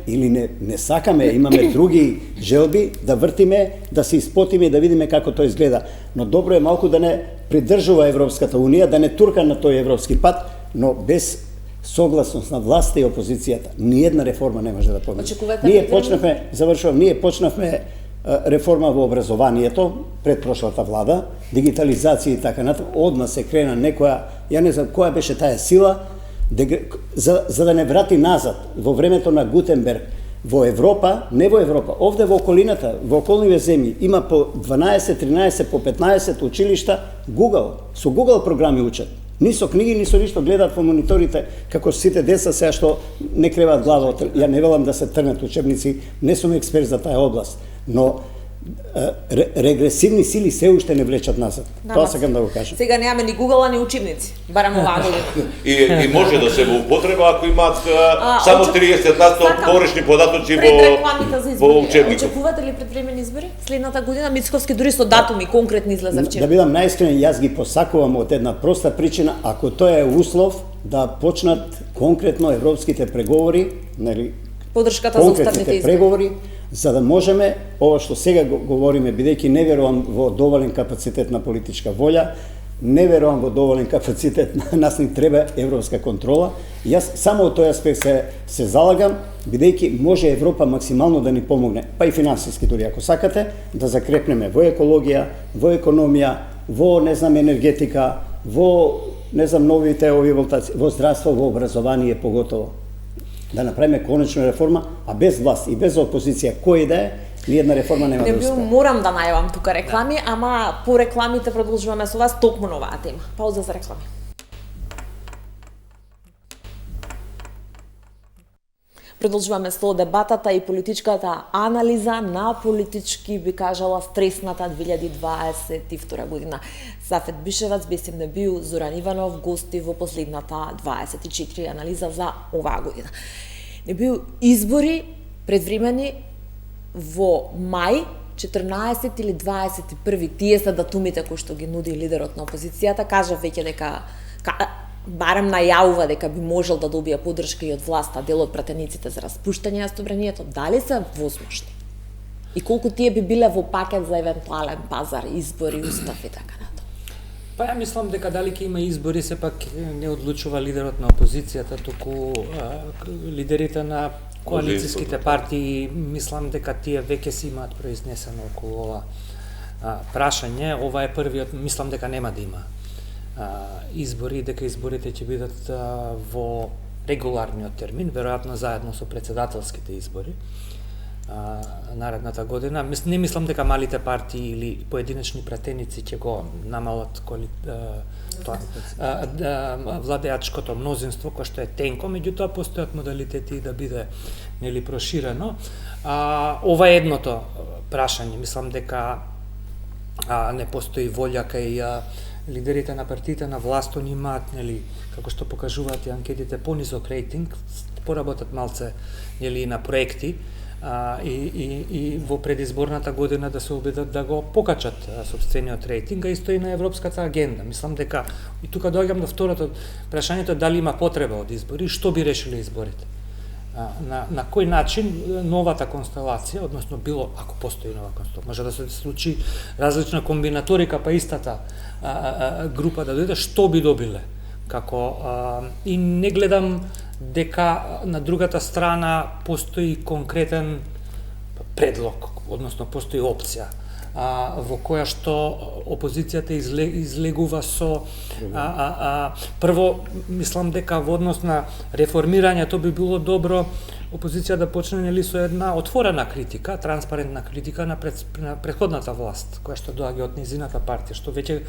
или не сакаме, имаме други желби да вртиме, да се испотиме и да видиме како тоа изгледа. Но добро е малку да не придржува Европската унија, да не турка на тој европски пат, но без согласност на власта и опозицијата. Ниедна реформа не може да помине. Ние почнавме реформа во образованието пред прошлата влада, дигитализација и така натаму, одма се крена некоја, ја не знам која беше таа сила, за да не врати назад во времето на Гутенберг во Европа, не во Европа, овде во околината, во околниве земји има по 12, 13, по 15 училишта Google, со Google програми учат. Ни со книги, ни со ништо, гледаат во мониторите, како сите деца сега што не креваат глава. Ја не велам да се трнат учебници, не сум експерт за таа област, но регресивни сили се уште не влечат назад. Тоа сакам да го кажам. Сега немаме ни Google, ни учебници, барам оваа година. И може да се во употреба ако имаат само 30% порешни податоци во учебникот. Очекувате ли предвремени избори следната година? Мицковски дури со датуми конкретни излезе вчера. Да бидам најискрен, јас ги посакувам од една проста причина, ако тоа е услов да почнат конкретно европските преговори, нели? Подршката за уставните избори. Преговори, за да можеме, ова што сега говориме, бидејќи не верувам во доволен капацитет на политичка волја, не верувам во доволен капацитет, нас ни треба европска контрола. Јас само од тој аспект се залагам, бидејќи може Европа максимално да ни помогне, па и финансиски дури ако сакате, да закрепнеме во екологија, во економија, во не знам енергетика, во не знам новите волтаци, во здравство, во образование поготово. Да направиме конечно реформа, а без власт и без опозиција, кој да е, ниедна реформа нема да успее. Морам да најавам тука реклами, ама по рекламите продолжуваме со вас токму на оваа тема. Пауза за реклами. Продолжуваме со дебатата и политичката анализа на политички, би кажала, стресната 2022 година. Сафет Бишевец, Бесим Небију, Зоран Иванов, гости во последната 24 анализа за оваа година. Небију избори предвремени во мај, 14 или 21, тие се датумите кои што ги нуди лидерот на опозицијата, кажа веќе дека барем најавува дека би можел да добија поддршка и од власта, дел од пратениците за распуштање на собранието, дали се возможни? И колку тие би биле во пакет за евентуален пазар, избори, устав и така натаму? Па ја мислам дека дали ќе има избори сепак не одлучува лидерот на опозицијата, туку лидерите на коалицијските партии, мислам дека тие веќе си имаат произнесено околу ова прашање. Ова е првиот, мислам дека нема да има избори, дека изборите ќе бидат во регуларниот термин, веројатно заедно со председателските избори наредната година. Не мислам дека малите партии или поединечни пратеници ќе го намалат владеачкото мнозинство кој што е тенко, меѓутоа постојат модалитети да биде нели проширено. Ова е едното прашање, мислам дека не постои волја кај лидерите на партиите на власт, они имаат, нели, како што покажуваат и анкетите, понизок рейтинг, поработат малце, нели, на проекти и во предизборната година да се обидат да го покачат сопствениот рейтинг, а исто и на европската агенда. Мислам дека и тука доаѓам до второто прашањето, дали има потреба од избори, што би решиле изборите. на кој начин новата констелација, односно било, ако постои нова констелација, може да се случи различна комбинаторика, па истата група да дојде, што би добиле? И не гледам дека на другата страна постои конкретен предлог, односно постои опција во која што опозицијата излегува со прво, мислам дека во однос на реформирањето би било добро опозиција да почне нели со една отворена критика, транспарентна критика на претходната власт, која што доаѓа од низината партија, што веќе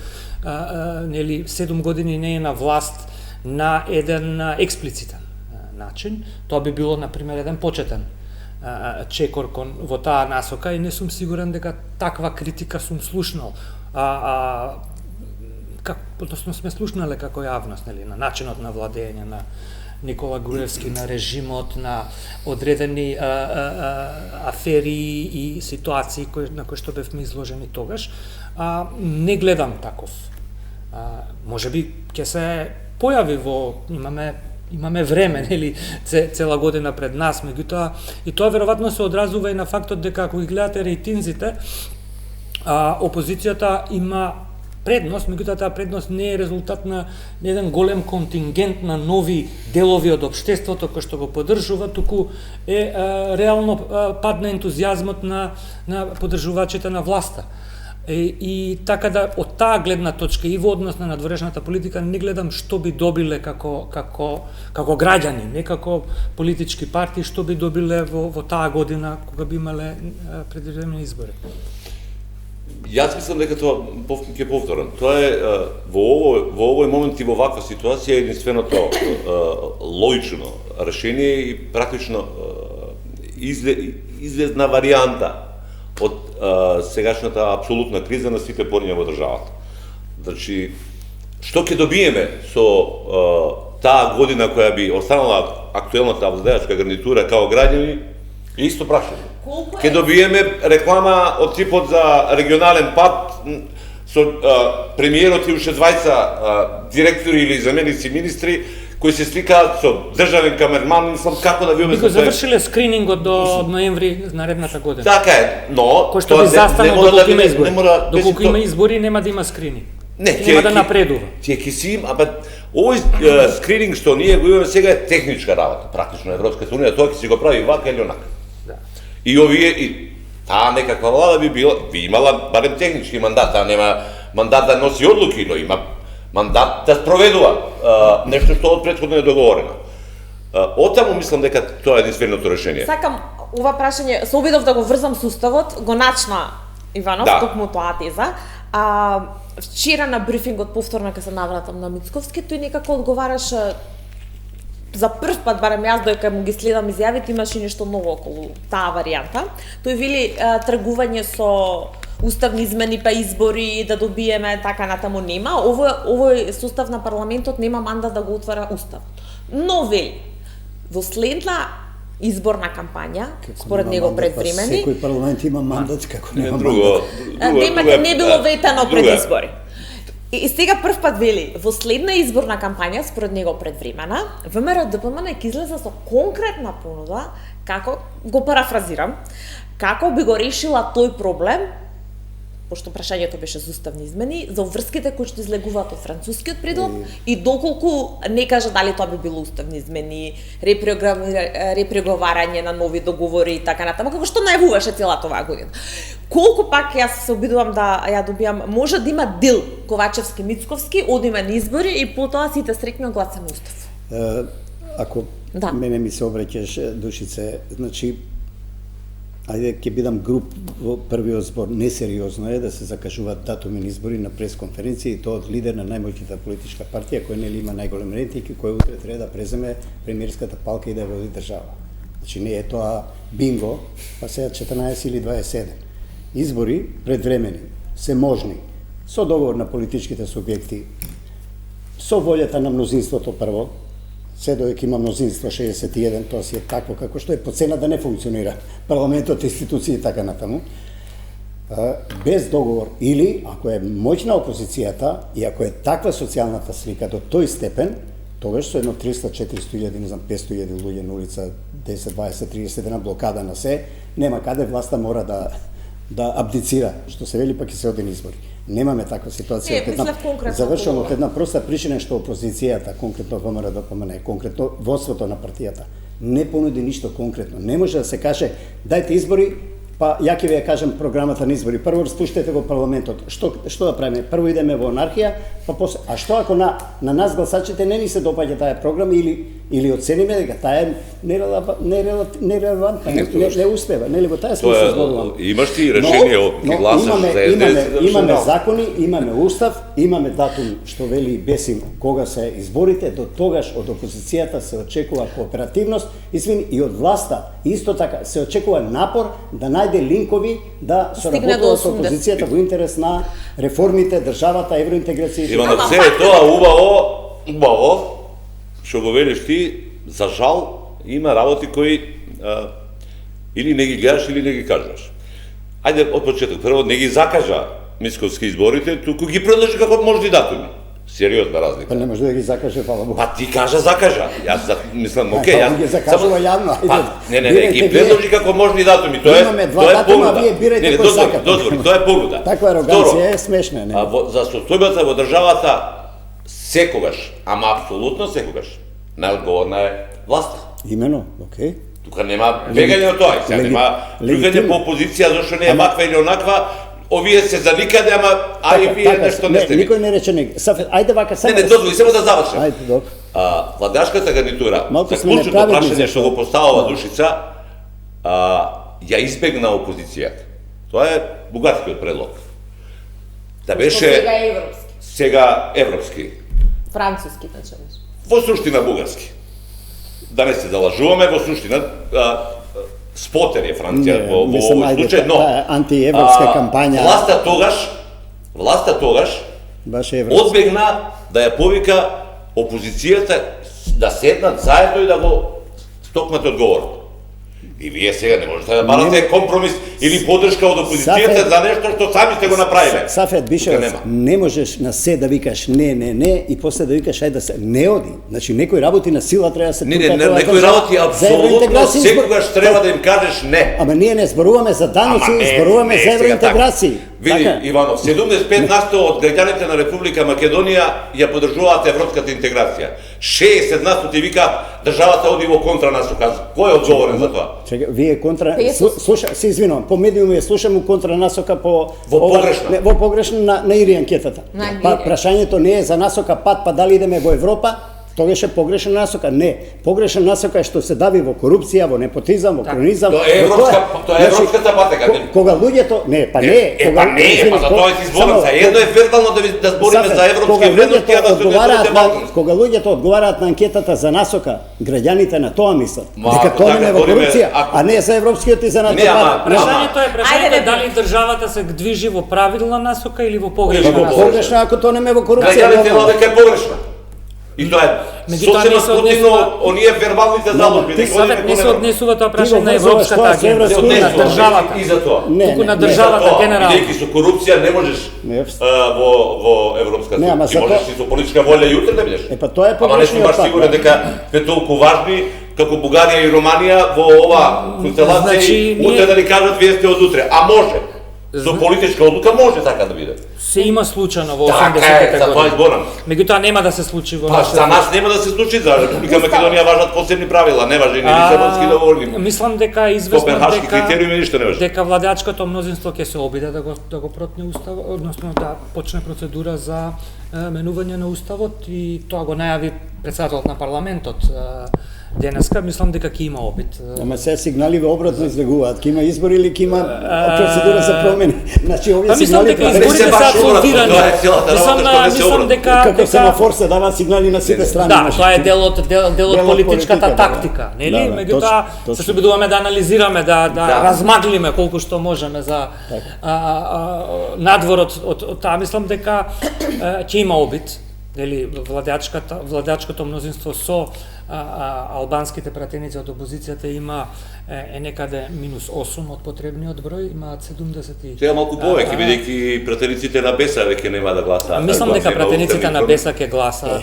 нели 7 години не е на власт на еден експлицитен начин. Тоа би било на пример еден почетен чекор во таа насока и не сум сигурен дека таква критика сум слушнал. Односно сме слушнале како јавност, нели, на начинот на владење на Никола Груевски, на режимот, на одредени афери и ситуации на кои што бевме изложени тогаш. Не гледам таков. Можеби ќе се појави имаме време, нели, цела година пред нас, меѓутоа, и тоа веројатно се одразува и на фактот дека ако ги гледате рейтинзите, опозицијата има предност, меѓутоа таа предност не е резултат на еден голем контингент на нови делови од општеството кој што го поддржува, туку е реално пад на ентузијазмот на поддржувачите на власта. И така да од таа гледна точка и во однос на надворешната политика не гледам што би добиле како граѓани, не како политички партии, што би добиле во таа година кога би имале предвидени избори. Јас мислам дека тоа ќе повторам. Тоа е во овој момент и во ваква ситуација единственото логично решение и практично излезна варијанта од сегашната апсолутна криза на сите порња во државата. Значи, што ќе добиеме со таа година која би останала актуелната владеачка гарнитура као граѓани, е исто прашање. Ќе добиеме реклама од типот за регионален пат со премиерот и уште 20 директори или заменици министри кои се сликаат со државен камерман, мислам како да ви обяснам. Бико завршиле скринингот до ноември наредната година. Така е, но кој што би застанал доколку има избори. Доколку има избори нема да има скрининг. Нема да напредува. Тие ќе си има, овој скрининг што ние го имаме сега е техничка работа, практично Европската унија тоа ќе си го прави вака или онака. И овие и таа некаква влада би имала барем технички мандат, таа нема мандат да носи одлуки, но има мандат да спроведува нешто што од претходно е договорено. Отаму мислам дека тоа е единственото решение. Сакам ова прашање, се обидов да го врзам со уставот, го начна Иванов, токму тоа теза. Вчера на брифингот повторно кога се навратам на Мицковски, тој некако одговараше за прв пат, барем јас доека му ги следам изјавите, имаше нешто ново околу таа варијанта. Тој вели тргување со уставни измени па избори да добиеме така натаму нема. Овој состав на парламентот нема мандат да го отвара уставот. Но вели во следна изборна кампања, според него предвремени. Секој парламент има мандат, како нема мандат. Не било ветано пред избори. И сега прв пат вели, во следна изборна кампања, според него предвремена, ВМРО-ДПМН ќе излезе со конкретна понуда, како, го парафразирам, како би го решила тој проблем, пошто прашањето беше за уставни измени, за врските кои што излегуваат од францускиот предлог и доколку не кажа дали тоа би било уставни измени, репреговарање на нови договори и така натаму, како што најавуваше целата оваа година. Колку пак јас се обидувам да ја добиам, може да има дил Ковачевски-Мицковски, одиме на избори и потоа сите среќно гласаме устав. Ако мене ми се обраќаш, Душице, значи ајде ќе бидам груп во првиот збор. Несериозно е да се закажуваат датуми на избори на пресконференција и тоа од лидер на најмоćната политичка партија која нели има најголем рейтинг и кој утре треба да преземе премиерската палка и да води држава. Значи не е тоа бинго, па сега 14 или 27. Избори предвремени се можни со договор на политичките субјекти, со волјата на мнозинството прво, се додека има мнозинство 61, тоа си е такво како што е по цена да не функционира парламентот, институции и така натаму, без договор или ако е моćна опозицијата и ако е таква социјалната слика до тој степен, тогаш со едно 300-400.000, не знам, 500.000 луѓе на улица, 10, 20, 30 дена блокада на се, нема каде, власта мора да абдицира, што се вели, пак и се оди на избори. Немаме таква ситуација. Завршувам од една проста причина што опозицијата, конкретно ВМРО ДПМН, конкретно водството на партијата, не понуди ништо конкретно. Не може да се каже, дајте избори, па ја ќе ви ја кажам програмата на избори. Прво распуштете го парламентот. Што да правиме? Прво идеме во анархија, па после. А што ако на нас гласачите не ни се допаѓа таа програма или оцениме дека таа е нерелевантна, не успева, нели во таа смисла зборувам. Имаш ти решение ќе гласаш за СДС. Имаме закони, имаме устав, имаме датум што вели Бесим кога се изборите, до тогаш од опозицијата се очекува кооперативност, и од власта исто така се очекува напор да најде линкови да соработува со опозицијата во интерес на реформите, државата, евроинтеграција. Ивано, се е тоа убаво, што го велиш ти, за жал, има работи кои или не ги гледаш, или не ги кажаш. Ајде, од почеток, прво не ги закажа мисковски изборите, туку ги предложи како можни датуми. Сериозна разлика. Па не може да ги закаже, фала Богу. Па ти закажа. Јас мислам, окей, јас ги закажува јавно. Не, ги предложи како можни датуми. Тоа е понуда. Вие бирајте кој сакате. Дозволи, тоа е понуда. Таква ароганција е смешна, не. За состојбата во државата секогаш, ама апсолутно секогаш, најодговорна е власта. Имено, окей. Тука нема бегање од тоа, сега нема бегање по опозиција зашто не е ваква или онаква. Овие се за никаде, ама и вие нешто не сте. Никој не рече не. Ајде вака само. Не, дозволи, само да завршам. Ајде, док. Владашката гарнитура, за клучното прашање што го поставува Душица, ја избегна опозицијата. Тоа е богатскиот предлог. Да беше сега европски. Француски, начелиш. Во суштина бугарски. Да не се залажуваме, во суштина спотер е Франција во овој случај, но антиевропска кампања. Власта тогаш одбегна да ја повика опозицијата да седнат заедно и да го стокнат одговорот. И вие сега не можете да барате компромис или поддршка од опозицијата за нешто што сами сте го направиле. Сафет, Бишев, не можеш на се да викаш не и после да викаш ајде да се не оди. Значи некој работи на сила треба да се тука. Не, некој работи апсолутно секогаш треба да им кажеш не. Ама ние не зборуваме за даноци, зборуваме за евроинтеграција. Види, Иванов, 75% од граѓаните на Република Македонија ја поддржуваат европската интеграција. 60% ти вика државата оди во контра нас, кој е одговорен за тоа? Чека, вие контра се извинувам, по медиуми ја слушам контра насока по во погрешна на Ири анкетата. Па прашањето не е за насока пат, па дали идеме во Европа, тогаш е погрешна насока. Не, погрешна насока е што се дави во корупција, во непотизам, во кронизам. Тоа е европската патека. Кога луѓето, па за тоа си зборам, за едно е вербално да збориме за европски вредности, а да се одговорите балкански. Кога луѓето одговараат на анкетата за насока, граѓаните на тоа мислат. Дека тоа не е во корупција, а не за европскиот и за НАТО. Прашањето е дали државата се движи во правилна насока или во погрешна насока. Во погрешна, ако тоа не е во корупција. Граѓаните дека е погрешна. И тоа е сосема спротивно оние вербалните залоби. Не се однесува тоа прашање на европската агенда, на државата. И за тоа. Туку на државата генерално. Бидејќи со корупција не можеш во европската. Ти можеш и со политичка волја и утре да бидеш. Па тоа е ама не сум баш сигурен дека е толку важни како Бугарија и Романија во ова констелација утре да ни кажат вие сте од утре. А може. Со политичка одлука може така да биде. Се има случано во 80-те години. Меѓутоа нема да се случи во нашата. За нас нема да се случи, за Република Македонија важат посебни правила, не важи ни Лисабонски договор. Мислам дека известно Копенхашки критериуми ништо не важи. Дека владачкото мнозинство ќе се обиде да го протне уставот, односно да почне процедура за менување на уставот и тоа го најави претседателот на парламентот. Денеска, мислам дека ќе има обид. Ама се сигнали во обратно излегуваат, ќе има избори или ќе има процедура за промени. Значи овие сигнали дека изборите се абсолютирани. Мислам дека како семафор се дава сигнали на сите страни. Да, тоа е дел од политичката тактика, нели? Меѓутоа се се обидуваме да анализираме, да размаглиме колку што можеме за надвор од таа. Мислам дека ќе има обид. дали владачкото мнозинство со албанските пратеници од опозицијата има некаде -8 од потребниот број, имаат 70. Сега малку повеќе, бидејќи пратениците на Беса веќе нема да гласаат. Мислам дека пратениците на Беса ќе гласаат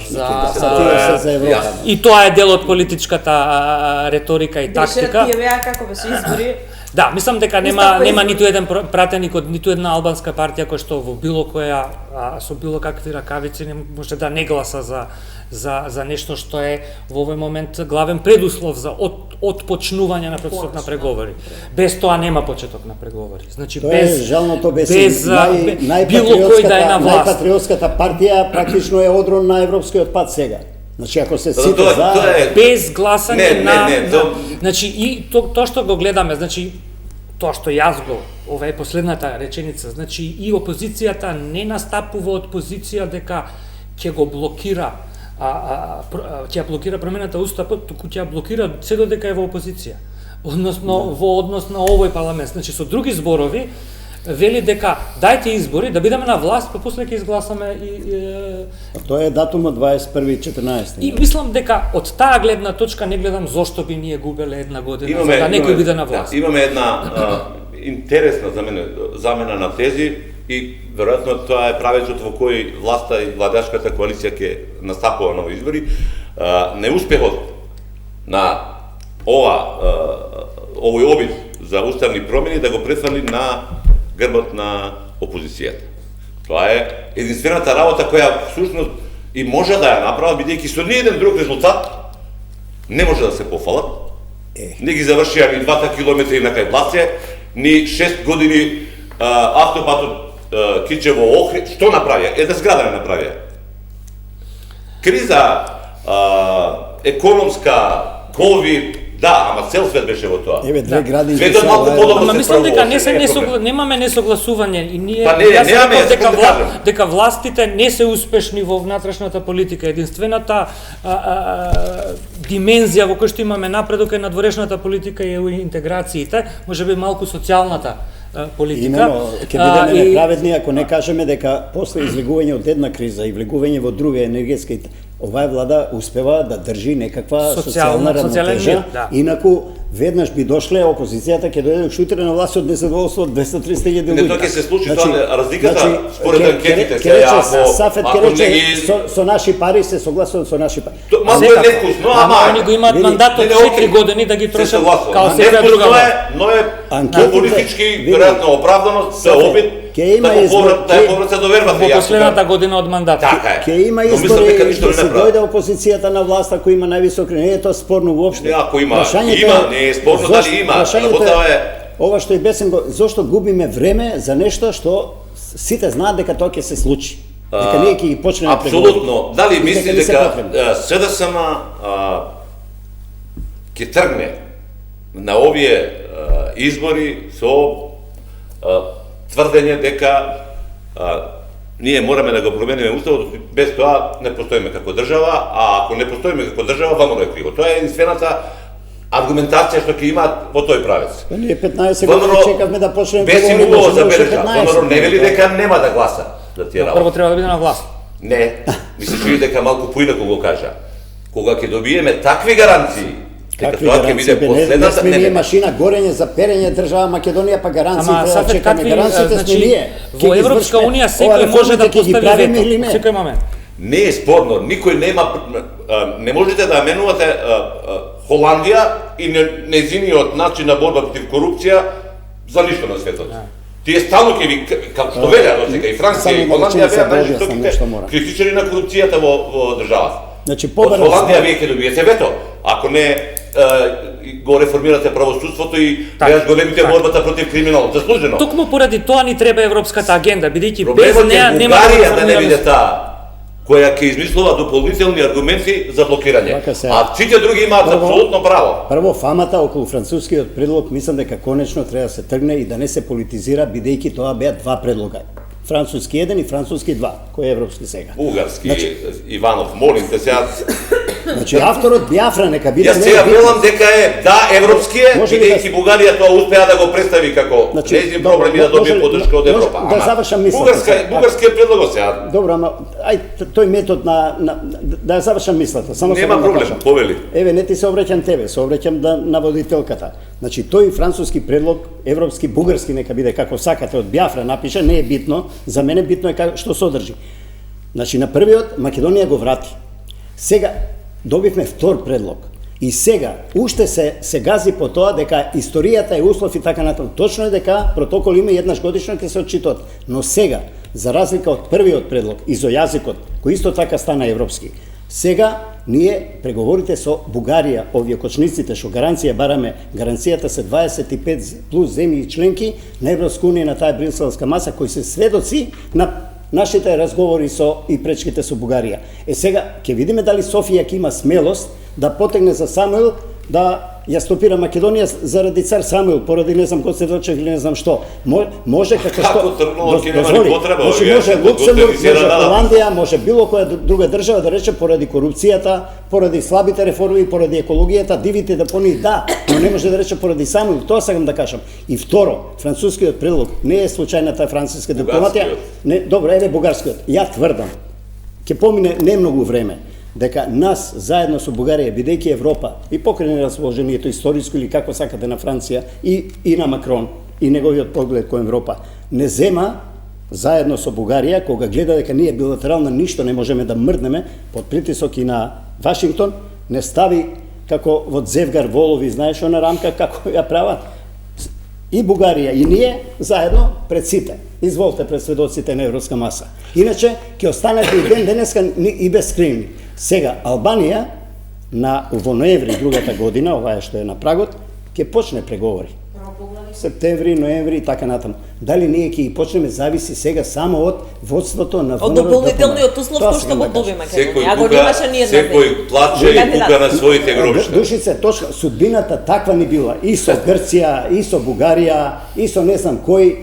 за Европа. И тоа е дел од политичката риторика и тактика. Тие беа како беше избори. Да, мислам дека нема ниту еден пратеник од ниту една албанска партија кој што во било која со било какви ракавици не може да не гласа за нешто што е во овој момент главен предуслов за отпочнување на процесот на преговори. Без тоа нема почеток на преговори. Значи Тоа без е жалното без било кој да е на власт. Најпатриотската партија практично е одрон на европскиот пат сега. Значи ако се сите за без гласање не, значи и тоа што го гледаме, значи тоа што јас го, ова е последната реченица, значи и опозицијата не настапува од позиција дека ќе го блокира ќе блокира промената уставот, туку ќе блокира се додека е во опозиција. Односно во однос на овој парламент. Значи со други зборови вели дека дајте избори да бидеме на власт, па после ќе изгласаме Тоа е датумот 21/14. И мислам дека од таа гледна точка не гледам зошто би ние губеле една година за да некој биде на власт. Имаме една интересна замена на тези и веројатно тоа е правецот во кој власта и владачката коалиција ќе настапува нови избори. Неуспехот на овој обид за уставни промени да го претврди на грбот на опозицијата. Тоа е единствената работа која всушност и може да ја направат, бидејќи со ниеден друг резултат не може да се пофалат. Не ги завршија ни 2 километри на кај власт, ни 6 години автопатот Кичево-Охрид. Што направија? Една зграда не направија. Криза економска, ковид, да, ама цел свет беше во тоа. Еве две градинки. Светот малку подобро Ама се мислам дека справува. немаме несогласување и ние немаме, дека властите не се успешни во внатрешната политика. Единствената димензија во која што имаме напредок е надворешната политика и интеграциите, можеби малку социјалната политика. Имено, ќе бидеме неправедни ако не кажеме дека после излегување од една криза и влегување во друга енергетска, оваа влада успева да држи некаква социјална равнотежа. Инаку веднаш би дошле опозицијата ќе дојде шутира на власт од незадоволство од 200-300 луѓе. Не, тоа ќе се случи, тоа разликата според анкетите сега Сафет ќе рече со наши пари се согласувам со наши пари. Малку е невкусно, ама они го имаат мандат од 4 години да ги трошат као секоја друга власт. Но е политички веројатно оправдано се обид да ја поврата до вербата. Во последната година од мандат. Ќе има избори да се дојде опозицијата на власт ако има највисок, не е тоа спорно воопшто. Ако има, не е спорно дали има. Ова што и бесен го, зошто губиме време за нешто што сите знаат дека тоа ќе се случи. Дека ние ќе ги почнеме преговори. Апсолутно. Дали мисли дека СДСМ ќе тргне на овие избори со тврдење дека ние мораме да го промениме уставот, без тоа не постоиме како држава, а ако не постоиме како држава, ВМРО е криво. Тоа е единствената аргументација што ќе имаат во тој правец. Ние 15 години чекавме да почнеме без и нугова забележка. ВМРО не вели дека нема да гласа за тие работи. Прво треба да биде на власт. Не, ми се чуди дека малку поинаку го кажа. Кога ќе добиеме такви гаранции, дека тоа ќе биде последната, не сме ние машина горење за перење држава Македонија, па гаранции треба да чекаме. Гаранциите сме ние. Во Европска унија секој може да постави вето, секој момент. Не е спорно, никој нема, не можете да менувате Холандија и незиниот начин на борба против корупција за ништо на светот. Тие стално ќе ви, како што велеа до сега, и Франција и Холандија беа најжестоките критичари на корупцијата во државата. Од Холандија вие ќе добиете вето, ако не го реформирате правосудството и беаш големите борбата против криминалот. Заслужено. Токму поради тоа ни треба европската агенда, бидејќи без неа нема да не биде таа која ќе измислува дополнителни аргументи за блокирање. А сите други имаат апсолутно право. Прво, фамата околу францускиот предлог, мислам дека конечно треба да се тргне и да не се политизира, бидејќи тоа беа два предлога. Француски 1 и француски 2, кој е европски сега. Бугарски, Иванов, молим те сега, Значи авторот Биафра нека биде. Јас сега велам дека е европски е, Може ли бидејќи Бугарија тоа успеа да го представи како Значи, нејзин добро, проблем и да добие може- поддршка од може Европа. да завршам мислата Бугарскиот предлог сега. Добро, ама ај тој метод да ја завршам мислата. Само Нема да проблем, кажам. повели. Еве, не ти се обраќам тебе, се обраќам на водителката. Значи, тој француски предлог, европски, бугарски, нека биде како сакате, од Биафра напише, не е битно, за мене битно е што содржи. Значи, на првиот Македонија го врати. Сега добивме втор предлог. И сега, уште се гази по тоа дека историјата е услов и така натаму. Точно е дека протокол има еднаш годишно ќе се отчитат. Но сега, за разлика од првиот предлог, изојазикот, кој исто така стана европски, сега ние преговорите со Бугарија, овие кочниците што гаранција бараме, гаранцијата се 25 плюс земји и членки на Европска унија на таа брюкселска маса кои се сведоци на нашите разговори и пречките со Бугарија. Сега ќе видиме дали Софија ќе има смелост да потегне за Самуил да ја стопира Македонија заради цар Самуил, поради не знам Гоце Делчев или не знам што. Може како што... Како тргнало ќе нема ни потреба. Може Луксембург, може Холандија, може било која друга држава да рече поради корупцијата, поради слабите реформи, поради екологијата, дивите депонии, да, но не може да рече поради Самуил, тоа сакам да кажам. И второ, францускиот предлог не е случајна таа француска дипломатија. Не, добро, еве бугарскиот. Ја тврдам, ќе помине не многу време, дека нас заедно со Бугарија, бидејќи Европа и покрај расположението историско или како сакате на Франција и на Макрон и неговиот поглед кон Европа, не зема заедно со Бугарија, кога гледа дека ние билатерално ништо не можеме да мрднеме под притисок и на Вашингтон, не стави како во Зевгар Волови, знаеш она рамка како ја прават и Бугарија и ние заедно пред сите. Изволте пред сведоците на европска маса. Иначе ќе останете и ден денеска и без скрини. Сега Албанија во ноември другата година, ова е што е на прагот, ќе почне преговори. Септември, ноември и така натаму. Дали ние ќе ги почнеме зависи сега само од водството на од дополнителниот услов кој што го доби Македонија. Секој плаче и кука на своите гробишта. Душице, точно судбината таква ни била и со Грција, и со Бугарија, и со не знам кој.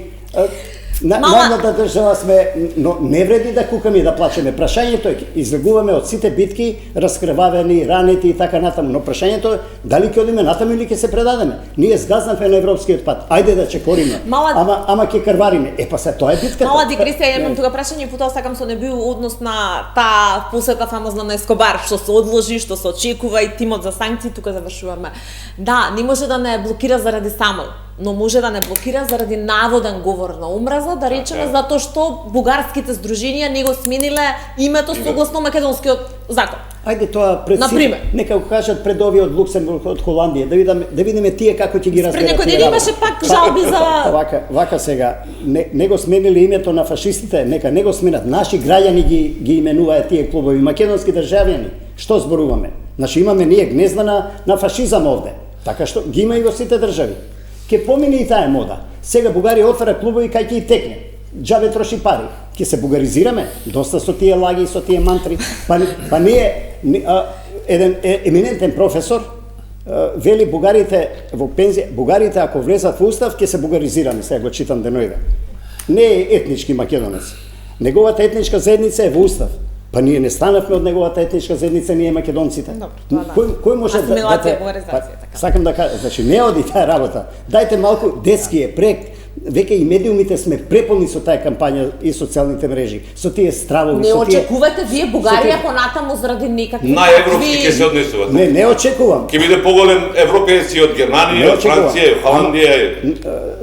Најмната држава сме, но не вреди да кукаме и да плачеме. Прашањето е, излегуваме од сите битки, раскрвавени, ранети и така натаму, но прашањето е дали ќе одиме натаму или ќе се предадеме. Ние сгазнавме на европскиот пат. Ајде да чекориме. Ама ќе крвариме. Па се тоа е битката. Мала дигресија, имам тука прашање и потоа сакам со небиу однос на таа посета фамозна на Ескобар, што се одложи, што се очекува и тимот за санкции, тука завршуваме. Да, не може да не блокира заради Самуил, но може да не блокира заради наводен говор на омраза, да речеме затоа што бугарските здруженија не го смениле името согласно македонскиот закон. Ајде тоа пред сите, нека го кажат пред овие од Луксембург, од Холандија, да видиме тие како ќе ги разберат. Пред некој ден имаше пак жалби за Вака сега, не го смениле името на фашистите, нека не го сменат. Наши граѓани ги именуваат тие клубови, македонски државјани. Што зборуваме? Значи имаме ние гнезда на фашизам овде. Така што ги има и во сите држави. Ке помине и таа мода. Сега Бугарија отвара клубови кај ќе и текне. Џабе троши пари. Ке се бугаризираме, доста со тие лаги и со тие мантри. Па ние, еден еминентен професор вели бугарите во пензија, бугарите ако влезат во устав ќе се бугаризираме, сега го читам денојве. Не е етнички македонец. Неговата етничка заедница е во устав. Па ние не станавме од неговата етничка заедница, ние македонците. Кој може да сакам да кажам, значи не оди таа работа. Дајте малку детски е проект. Веќе и медиумите сме преполни со таа кампања и социјалните мрежи, со тие стравови, не очекувате вие Бугарија понатаму заради некакви најевропски ќе се однесуват. Не очекувам. Ќе биде поголем европеец и од Германија, од Франција, Холандија.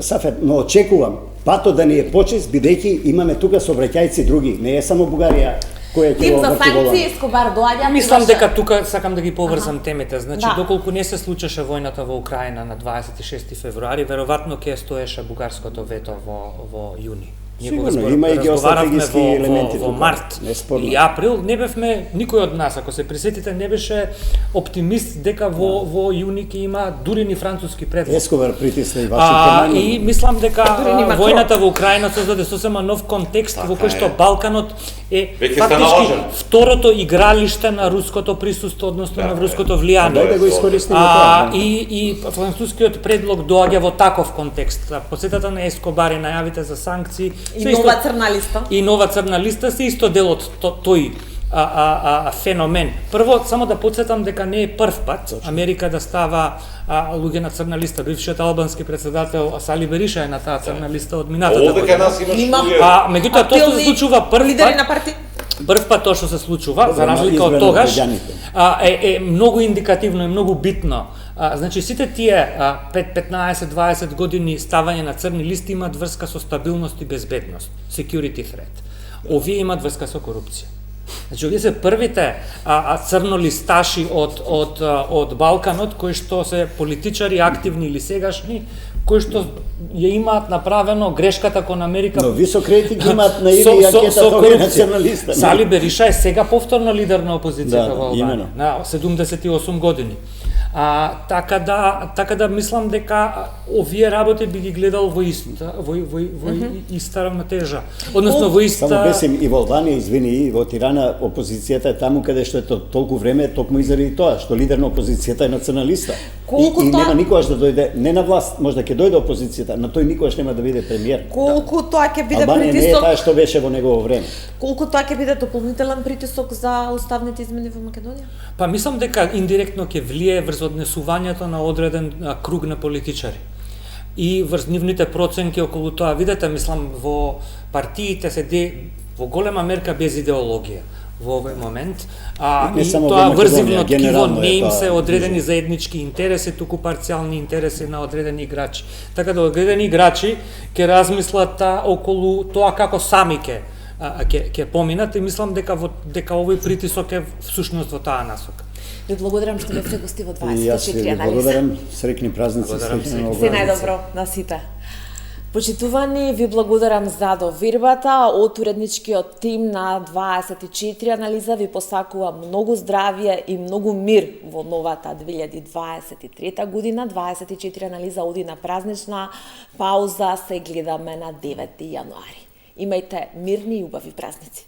Сафет, но очекувам патот да ни е почест, бидејќи имаме тука сообраќајци други, не е само Бугарија. Тим за санкции Ескобар доаѓа. Мислам дека тука сакам да ги поврзам темите. Значи, доколку не се случеше војната во Украина на 26 февруари, веројатно ќе стоеше бугарското вето во јуни. Сигурно, има и геостратегиски елементи во март и април. Не бевме, никој од нас, ако се присетите, не беше оптимист дека во јуни ќе има дури ни француски предлог. Ескобар притисна и Вашингтон. И мислам дека војната во Украина создаде сосема нов контекст во кој што Балканот е фактички второто игралиште на руското присуство, односно на руското влијание. Да го искористиме тоа. И францускиот предлог доаѓа во таков контекст. Посетата на Ескобар и најавите за санкции и нова црна листа. И нова црна листа се исто дел од тој феномен. Прво, само да подсетам дека не е прв пат Америка да става луѓе на црна листа. Бившиот албански председател Сали Бериша е на таа црна листа од минатата Овде кај година. нас имаш Има. луѓе. Меѓутоа тоа што се случува прв лидери на пат, партии. прв пат тоа што се случува, за Добро, разлика од избрано тогаш, граѓаните. е многу индикативно и многу битно. Значи сите тие 5, 15, 20 години ставање на црни листи имаат врска со стабилност и безбедност, security threat. Овие имаат врска со корупција. Значи, овие се првите црнолисташи од Балканот, кои што се политичари, активни или сегашни, кои што ја имаат направено грешката кон Америка. Но висок рейтинг имаат на Ири и анкетата овие на црна листа. Сали Бериша е сега повторно лидер на опозицијата Да, во Албанија, имено. на 78 години. Така да мислам дека овие работи би ги гледал во иста равнотежа. Односно во иста... Само бесим и во Албанија, извини, и во Тирана опозицијата е таму каде што е толку време, токму и заради тоа, што лидер на опозицијата е на црна листа. Колку И тоа- нема никогаш да дојде, не на власт, може да ќе дојде опозицијата, но тој никогаш нема да биде премиер. Колку тоа ќе биде Албанија не е притисок? таа што беше во негово време. Колку тоа ќе биде дополнителен притисок за уставните измени во Македонија? Па мислам дека индиректно ќе влие врз однесувањето на одреден круг на политичари и врз нивните проценки околу тоа. Видете, мислам, во партиите седи во голема мерка без идеологија во овој момент, Не и само во тоа Македонија, врзивно ткиво генерално е не им тоа се одредени виждано. заеднички интереси, туку парцијални интереси на одредени играчи. Така да одредени играчи ќе размислат околу тоа како сами ќе поминат и мислам дека овој притисок е всушност во таа насока. Ви благодарам што бевте гости во И јас 24 ви анализа. благодарам, срекни празници, Благодарам срекни се. ново Се најдобро на сите. Почитувани, ви благодарам за довирбата. Од уредничкиот тим на 24 анализа ви посакува многу здравје и многу мир во новата 2023 година. 24 анализа оди на празнична пауза, се гледаме на 9 јануари. Имајте мирни и убави празници.